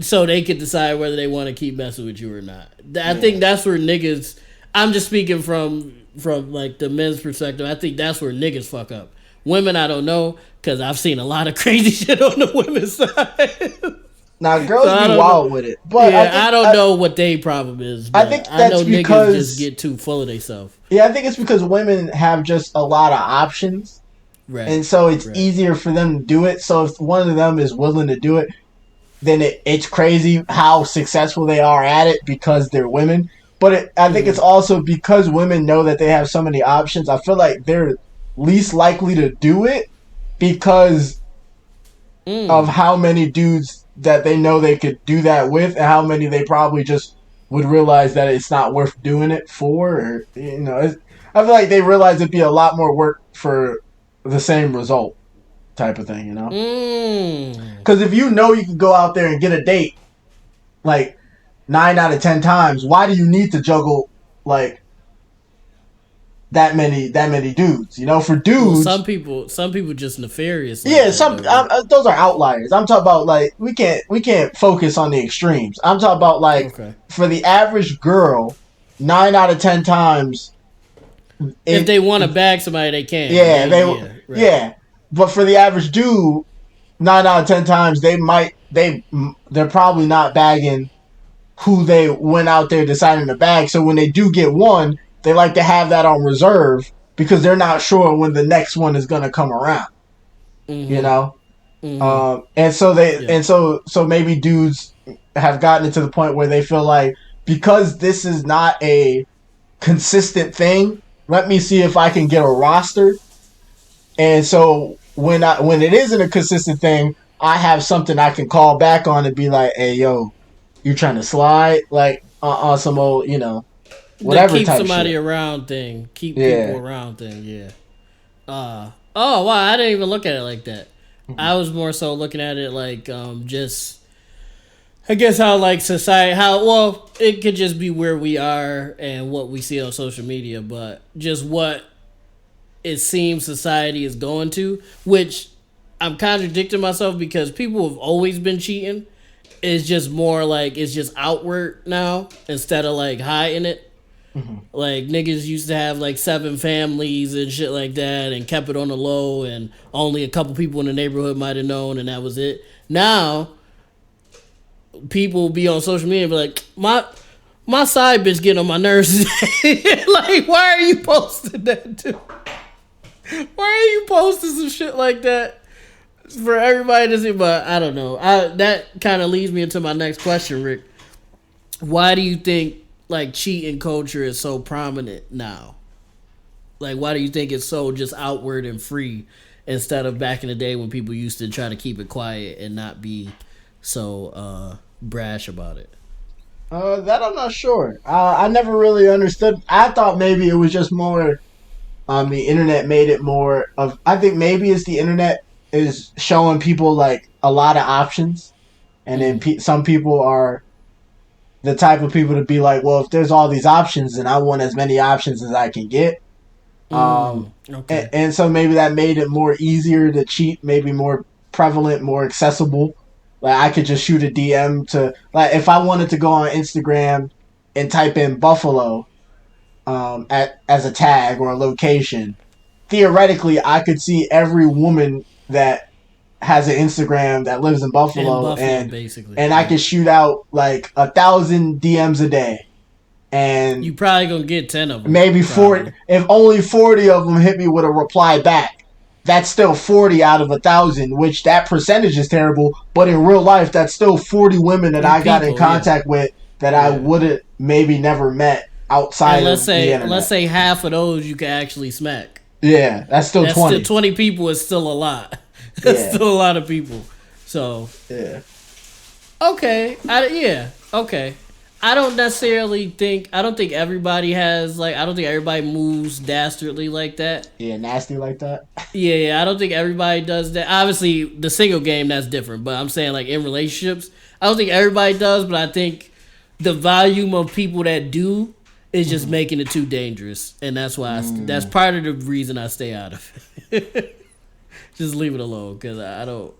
so they can decide whether they want to keep messing with you or not. I think Yeah. that's where niggas. I'm just speaking from like the men's perspective. I think that's where niggas fuck up. Women, I don't know because I've seen a lot of crazy shit on the women's side. Now So girls I be don't know. wild with it, but Yeah, I don't know what they problem is, I but think I that's know niggas just because get too full of themselves. yeah I think it's because women have just a lot of options, Right, and so it's right. easier for them to do it. So if one of them is willing to do it, then it's crazy how successful they are at it because they're women. I think it's also because women know that they have so many options. I feel like they're least likely to do it because of Mm. how many dudes that they know they could do that with, and how many they probably just would realize that it's not worth doing it for. Or, I feel like they realize it'd be a lot more work for the same result, type of thing. Mm. Because if you know you can go out there and get a date like 9 out of 10 times, why do you need to juggle like that many dudes? For Well, dudes, some people just nefarious like yeah, that though, Rick. those are outliers. I'm talking about like we can't focus on the extremes. I'm talking about like Okay. for the average girl, 9 out of 10 times, If it they want to bag somebody, they can. yeah They they yeah right. yeah. But for the average dude, 9 out of 10 times they're probably not bagging who they went out there deciding to bag. So when they do get one, they like to have that on reserve because they're not sure when the next one is going to come around. You Mm-hmm. know, Mm-hmm. Yeah. so maybe dudes have gotten it to the point where they feel like because this is not a consistent thing, let me see if I can get a roster. And so when it isn't a consistent thing, I have something I can call back on and be like, hey yo, you trying to slide like on some old The whatever keep type shit. somebody around thing, keep people Yeah. around thing. Yeah. Oh wow, I didn't even look at it like that. I was more so looking at it like just I guess how like society how well it could just be where we are and what we see on social media, but just what it seems society is going to, which I'm contradicting myself because people have always been cheating. It's just more like it's just outward now instead of like hiding it. Mm-hmm. Like niggas used to have like 7 families and shit like that and kept it on the low and only a couple people in the neighborhood might have known and that was it. Now people be on social media and be like, my side bitch getting on my nerves. Like, why are you posting that too? Why are you posting some shit like that for everybody to see? But I don't know. That kind of leads me into my next question, Rick. Why do you think like cheating culture is so prominent now? Like, why do you think it's so just outward and free instead of back in the day when people used to try to keep it quiet and not be so brash about it? That I'm not sure. I never really understood. I thought maybe it was just more. The internet made it more of. I think maybe it's the internet is showing people like a lot of options, and then Mm. some people are the type of people to be like, well, if there's all these options, then I want as many options as I can get. Um, Okay. and so maybe that made it more easier to cheat, maybe more prevalent, more accessible. Like I could just shoot a DM to like if I wanted to go on Instagram and type in Buffalo as a tag or a location. Theoretically, I could see every woman that has an Instagram that lives in In Buffalo, Buffalo, and basically. and I Yeah. could shoot out like 1,000 DMs a day, You and probably gonna get 10 of them, maybe 40. probably. If only 40 of them hit me with a reply back, that's still 40 out of 1,000, which that percentage is terrible. But in real life, that's still 40 women that I got in People, yeah. contact with that I Yeah. would have maybe never met And outside of the let's internet. say half of those you can actually smack. Yeah, that's still That's still 20. 20 people is still a lot. That's Yeah, still a lot of people. So yeah, okay, yeah, okay. I don't think everybody has like I don't think everybody moves dastardly like that. yeah. Nasty like that. Yeah, I don't think everybody does that. Obviously, the single game that's different, but I'm saying like in relationships, I don't think everybody does, but I think the volume of people that do is just Mm-hmm. making it too dangerous, and that's why that's Mm. part of the reason I stay out of it. Just leave it alone because I don't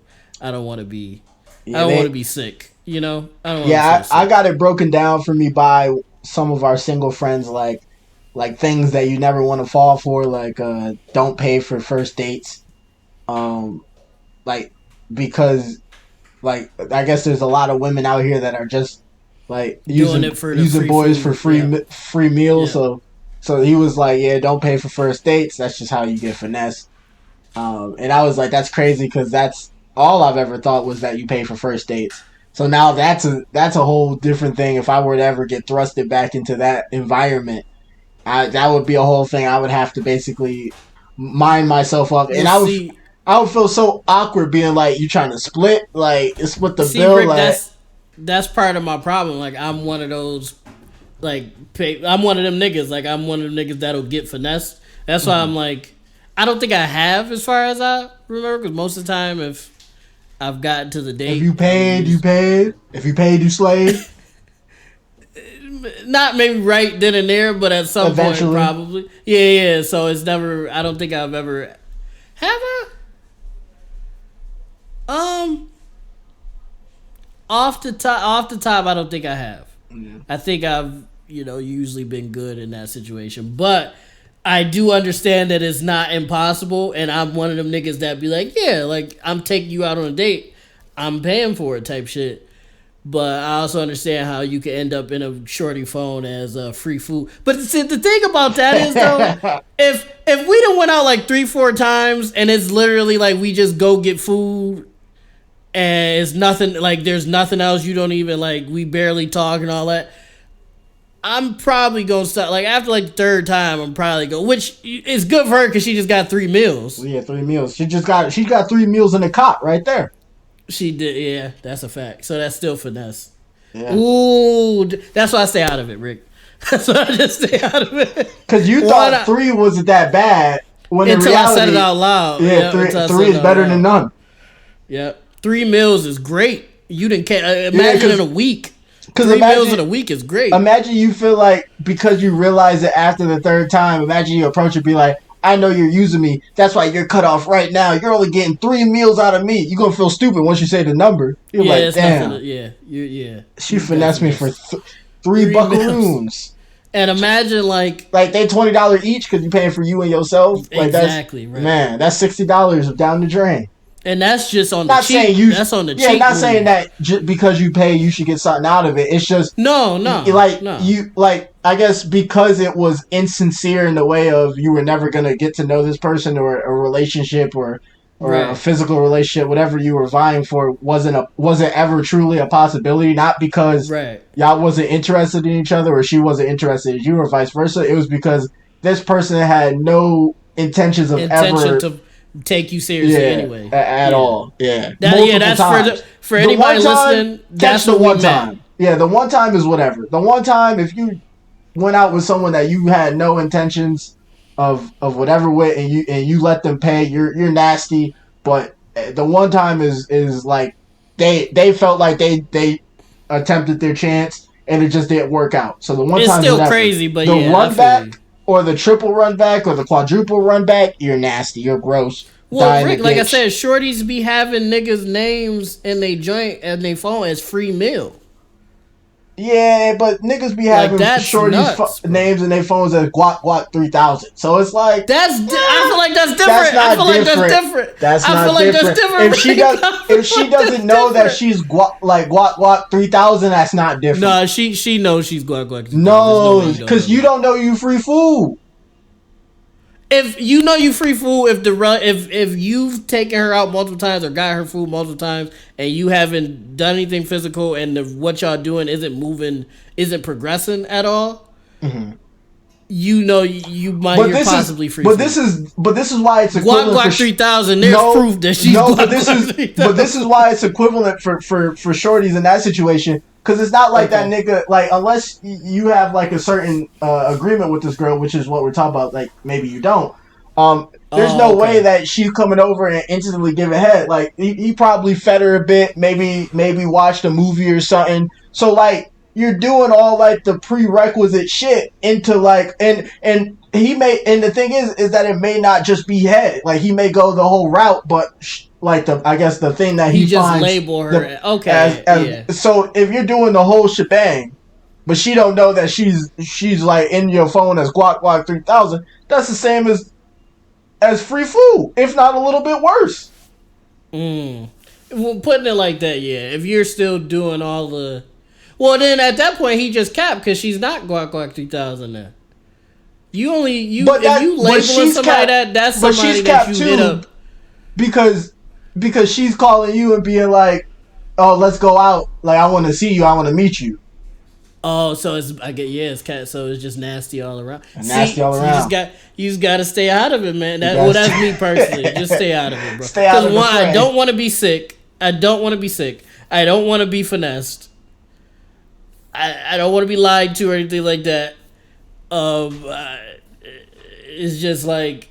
want to be I Yeah, don't want to be sick. You know, I don't want to be so yeah. I sick. got it broken down for me by some of our single friends, like things that you never want to fall for, like don't pay for first dates, um, like because like I guess there's a lot of women out here that are just like Doing using it for the using free boys for food. Yep. free meals. Yep. So he was like, yeah, don't pay for first dates. That's just how you get finesse. And I was like, that's crazy because that's all I've ever thought was that you pay for first dates. So now that's a whole different thing. If I were to ever get thrusted back into that environment, that would be a whole thing. I would have to basically mind myself up, and Well, see, I would feel so awkward being like, you trying to split the see, bill, Rick, like. that's part of my problem. Like, I'm one of those, I'm one of them niggas. Like, I'm one of them niggas that'll get finessed. That's why I'm like, I don't think I have, as far as I remember, because most of the time, if I've gotten to the If date, you paid, you paid. If you paid, you slayed. not maybe right then and there, but at some point Eventually. probably. Yeah. So it's never. I don't think I've ever. Have I? Um, off the top, I don't think I have. Yeah. I think I've usually been good in that situation, but I do understand that it's not impossible, and I'm one of them niggas that be like, yeah, like I'm taking you out on a date, I'm paying for it type shit. But I also understand how you can end up in a shorty phone as free food. But see, the thing about that is though, if we done went out like 3-4 times and it's literally like we just go get food and it's nothing, like there's nothing else, you don't even like, we barely talk and all that, I'm probably gonna start, like after like the third time I'm probably go, which is good for her because she just got 3 meals. Well, yeah, 3 meals. She got 3 meals in the cot right there. She did, yeah, that's a fact. So that's still finesse. Yeah. Ooh, that's why I stay out of it, Rick. That's why I just stay out of it. Because you thought 3 wasn't that bad when in until reality, I said it out loud. Yeah, Yep, three is better than none. Yep, 3 meals is great. You didn't imagine in a week. 3 meals in a week is great. Imagine you feel like because you realize it after the third time. Imagine you approach it, be like, I know you're using me. That's why you're cut off right now. You're only getting 3 meals out of me. You're gonna feel stupid once you say the number. You're like, damn. She finessed me for 3 buckaroons. And imagine like they $20 each because you're paying for you and yourself. Like exactly, that's, right. Man, that's $60 down the drain. And that's just on the cheap. That's on the cheap. Yeah, not saying that because you pay, you should get something out of it. It's just no. You I guess because it was insincere in the way of you were never gonna get to know this person, or a relationship, or right. a physical relationship, whatever you were vying for wasn't ever truly a possibility. Not because y'all wasn't interested in each other or she wasn't interested in you or vice versa. It was because this person had no intentions of ever to take you seriously anyway at all. Yeah, that's times. For anybody listening. That's the one time. Yeah, the one time is whatever. The one time, if you went out with someone that you had no intentions of whatever with, and you let them pay, you're nasty. But the one time is like they felt like they attempted their chance and it just didn't work out. So the one time it's still crazy, but the run back or the triple run back or the quadruple run back, you're nasty. You're gross. Well, Rick, like I said, shorties be having niggas' names in they joint and they phone as free meal. Yeah, but niggas be having shorties' names in their phones as Guac 3000. So it's like I feel like that's different. I feel like that's different. That's different. If she doesn't know that she's Guac 3000, that's not different. No, she knows she's Guac 3000. No, because you don't know you free food. If you know you free food, if you've taken her out multiple times or got her food multiple times and you haven't done anything physical and what y'all doing isn't progressing at all, you know you're possibly free. But this is why it's equivalent. Guac 3000. There's proof that she's but this is why it's equivalent for shorties in that situation. Because it's not like that nigga, like, unless you have, like, a certain agreement with this girl, which is what we're talking about, like, maybe you don't. There's no way that she's coming over and instantly giving head. Like, he probably fed her a bit, maybe watched a movie or something. So, like, you're doing all, like, the prerequisite shit into, like, and the thing is that it may not just be head. Like, he may go the whole route, but I guess the thing that he just finds label her So if you're doing the whole shebang, but she don't know that she's like in your phone as Guac 3000, that's the same as free food, if not a little bit worse. Well, putting it like that, yeah. If you're still doing all the, well, then at that point he just capped because she's not Guac 3000 then. If you labeling somebody that's somebody that you hit up because she's calling you and being like, oh, let's go out. Like, I want to see you. I want to meet you. Oh, so it's I get it's cat. So it's just nasty all around. And nasty See, all so around. you just got to stay out of it, man. You That's me personally. guys Just stay out of it, bro. stay out Because of the one, I fray. don't want to be sick. I don't want to be sick. I don't want to be finessed. I don't want to be lied to or anything like that. It's just like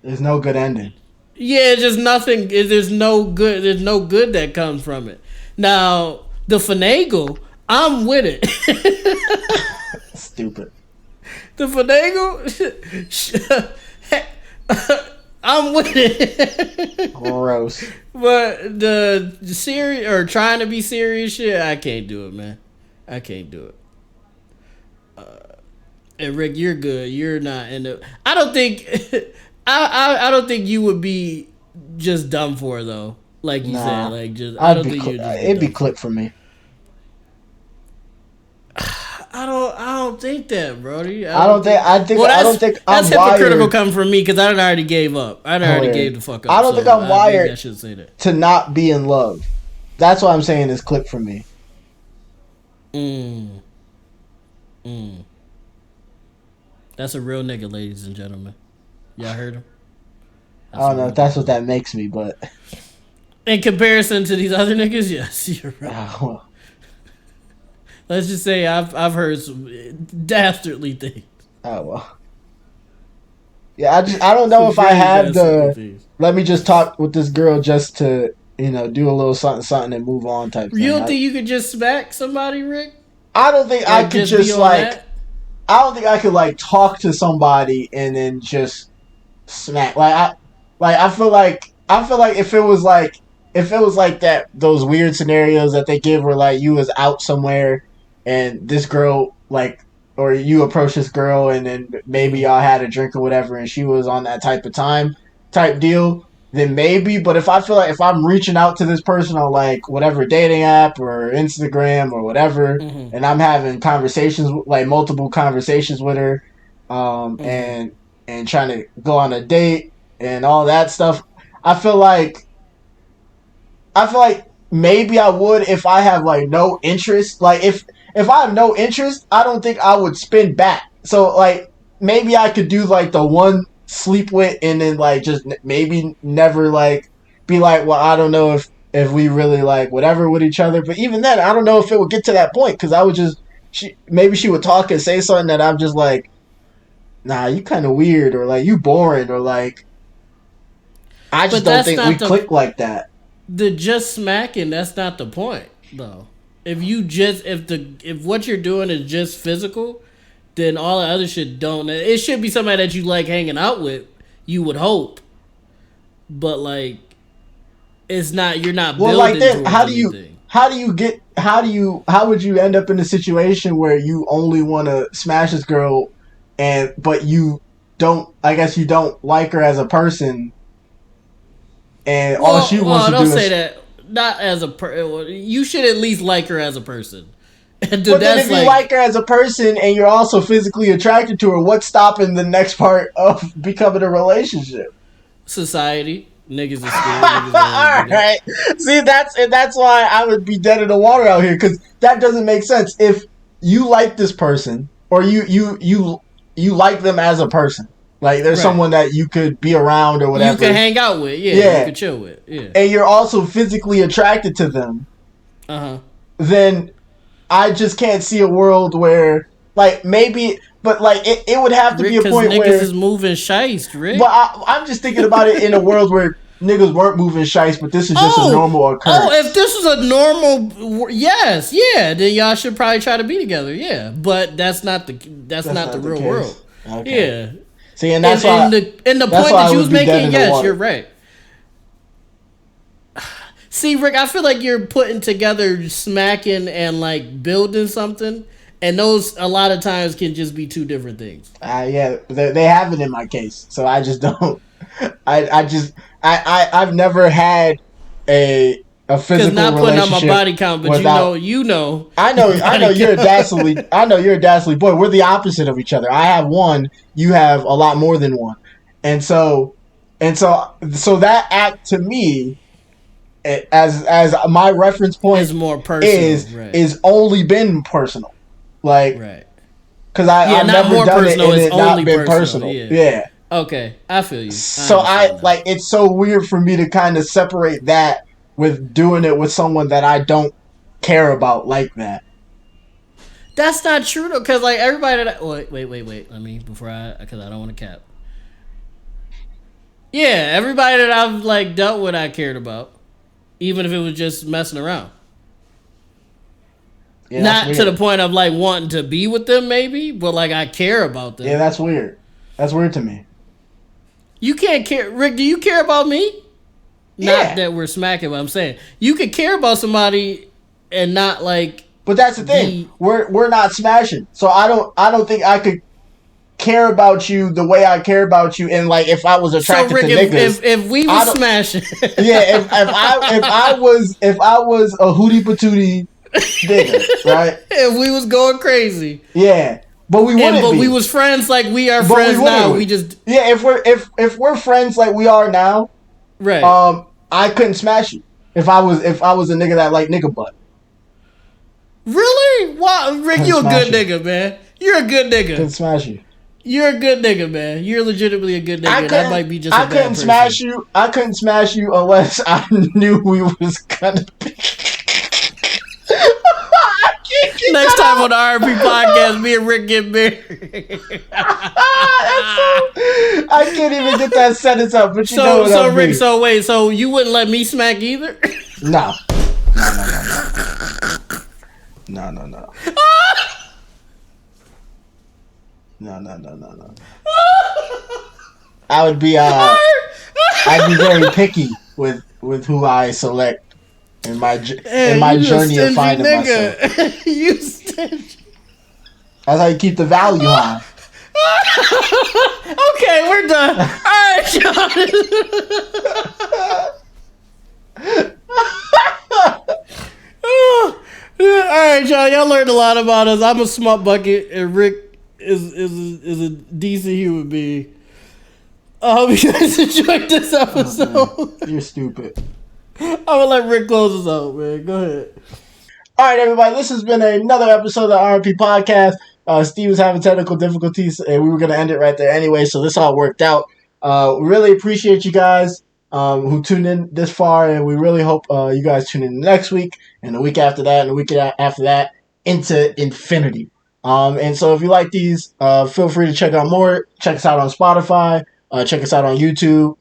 There's no good ending. yeah, it's just nothing. There's no good. There's no good that comes from it. Now the finagle, I'm with it. Stupid. The finagle, I'm with it. Gross. But the serious or trying to be serious shit, I can't do it, man. I can't do it. And Rick, you're good. You're not in the. I don't think. I don't think you would be just dumb for it, though. Like you said, like just. I don't think you'd just. It'd be click for me. I don't think that, Brody. I don't think I'm that's wired. hypocritical coming from me because I already gave up. I already gave the fuck up. I don't think I'm wired I should say that. to not be in love. That's what I'm saying is click for me. That's a real nigga, ladies and gentlemen. Y'all heard him? I don't know if that's what that makes me, but in comparison to these other niggas, yes, you're right. Let's just say I've heard some dastardly things. Oh well. Yeah, I don't know if I have the let me just talk with this girl just to, do a little something and move on type thing. You don't think you could just smack somebody, Rick? I don't think I could just like I don't think I could like talk to somebody and then just smack. I feel like if it was like that those weird scenarios that they give where like you was out somewhere and this girl like or you approach this girl and then maybe y'all had a drink or whatever and she was on that type deal, then maybe. But if I feel like if I'm reaching out to this person on like whatever dating app or Instagram or whatever, and I'm having conversations like multiple conversations with her, and trying to go on a date and all that stuff, I feel like maybe I would if I have like no interest. Like if I have no interest, I don't think I would spin back. So like maybe I could do like the one sleep with and then like just maybe never like be like, well, I don't know if we really like whatever with each other. But even then, I don't know if it would get to that point because I would just maybe she would talk and say something that I'm just like, nah, you kind of weird or like you boring or like I just don't think we click like that. The just smacking, that's not the point though. If what you're doing is just physical, then all the other shit don't. It should be somebody that you like hanging out with. You would hope, but like, it's not. You're not. Well, like then, how would you end up in a situation where you only want to smash this girl, but you don't? I guess you don't like her as a person, and all she wants to do is. Don't say that. Not as a you should at least like her as a person. But then if you like her as a person and you're also physically attracted to her, what's stopping the next part of becoming a relationship? Society. Niggas is scared. All right. See, that's why I would be dead in the water out here because that doesn't make sense. If you like this person or you like them as a person, like there's someone that you could be around or whatever. You can hang out with, yeah. You can chill with, yeah. And you're also physically attracted to them. Then I just can't see a world where, like, maybe, but like it would have to be a point where niggas is moving shiest, Rick. But I'm just thinking about it in a world where niggas weren't moving shiest, but this is just a normal occurrence. Oh, if this was a normal, then y'all should probably try to be together, yeah. But that's not the real world, okay. Yeah. See, and that's why the point that you was making, yes, you're right. See, Rick, I feel like you're putting together smacking and like building something, and those a lot of times can just be two different things. Yeah, they have it in my case, so I just don't. I've never had a physical not putting on relationship my body count, but you know. I know you're a dastardly boy. We're the opposite of each other. I have one, you have a lot more than one, and so that act to me as my reference It's point more personal, right? is only been personal, like Right. because Yeah, I've not never more done it personal. and It's it not only been personal. personal. Yeah. Yeah. Okay, I feel you. I So understand now. it's so weird for me to kind of separate that with doing it with someone that I don't care about like that. That's not true though, because like everybody that wait. Let me before I because I don't want to cap. Yeah, everybody that I've like dealt with, I cared about, even if it was just messing around. Yeah, that's Not to the weird. point of like wanting to be with them, maybe, but like I care about Yeah, them. that's weird. That's weird to me. You can't care, Rick. Do you care about me? Not Yeah, that we're smacking, but I'm saying you could care about somebody and not like but that's the thing. be. We're not smashing, so I don't think I could care about you the way I care about you. And like, if I was So attracted to Rick, niggas, if we I was don't. smashing, Yeah, if I was a hootie patootie nigga, right? if we was going crazy, Yeah, but we and wouldn't but we be. was friends like we are But we friends wouldn't. now. We. We just Yeah, if we're friends like we are now, right. I couldn't smash you if I was a nigga that like nigga butt. Really? Wow, Rick, Couldn't you a smash good you. nigga, man. You're a good Couldn't nigga. smash you. You're a good nigga, man. You're legitimately a good nigga, and I might be just a I bad couldn't person. smash you. I couldn't smash you unless I knew we was gonna be. I can't get Next time that on the R&B podcast, me and Rick get married. That's so. I can't even get that sentence up, but you know what So I Rick, mean. so wait, so you wouldn't let me smack either? No. No, no, no, no, no, no, no, no, no, no. I would be I'd be very picky with who I select in Hey, my you a journey of stingy finding myself. nigga. You stingy. That's how you keep the value high. Okay, we're done. All right, Sean. All right, y'all learned a lot about us. I'm a smart bucket, and Rick is a decent human being. I hope you guys enjoyed this episode. Oh, you're stupid. I'm gonna let Rick close us out, man. Go ahead. All right, everybody. This has been another episode of the RP Podcast. Steve was having technical difficulties, and we were going to end it right there anyway, so this all worked out. We really appreciate you guys who tuned in this far, and we really hope you guys tune in next week, and the week after that, and the week after that, into infinity. And so if you like these, feel free to check out more. Check us out on Spotify. Check us out on YouTube.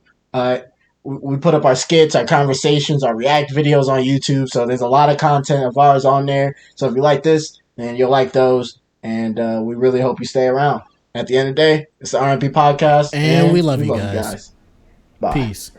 We put up our skits, our conversations, our react videos on YouTube. So there's a lot of content of ours on there. So if you like this, then you'll like those. And we really hope you stay around. At the end of the day, it's the R&B podcast, And we and love we you love you guys. guys. Bye. Peace.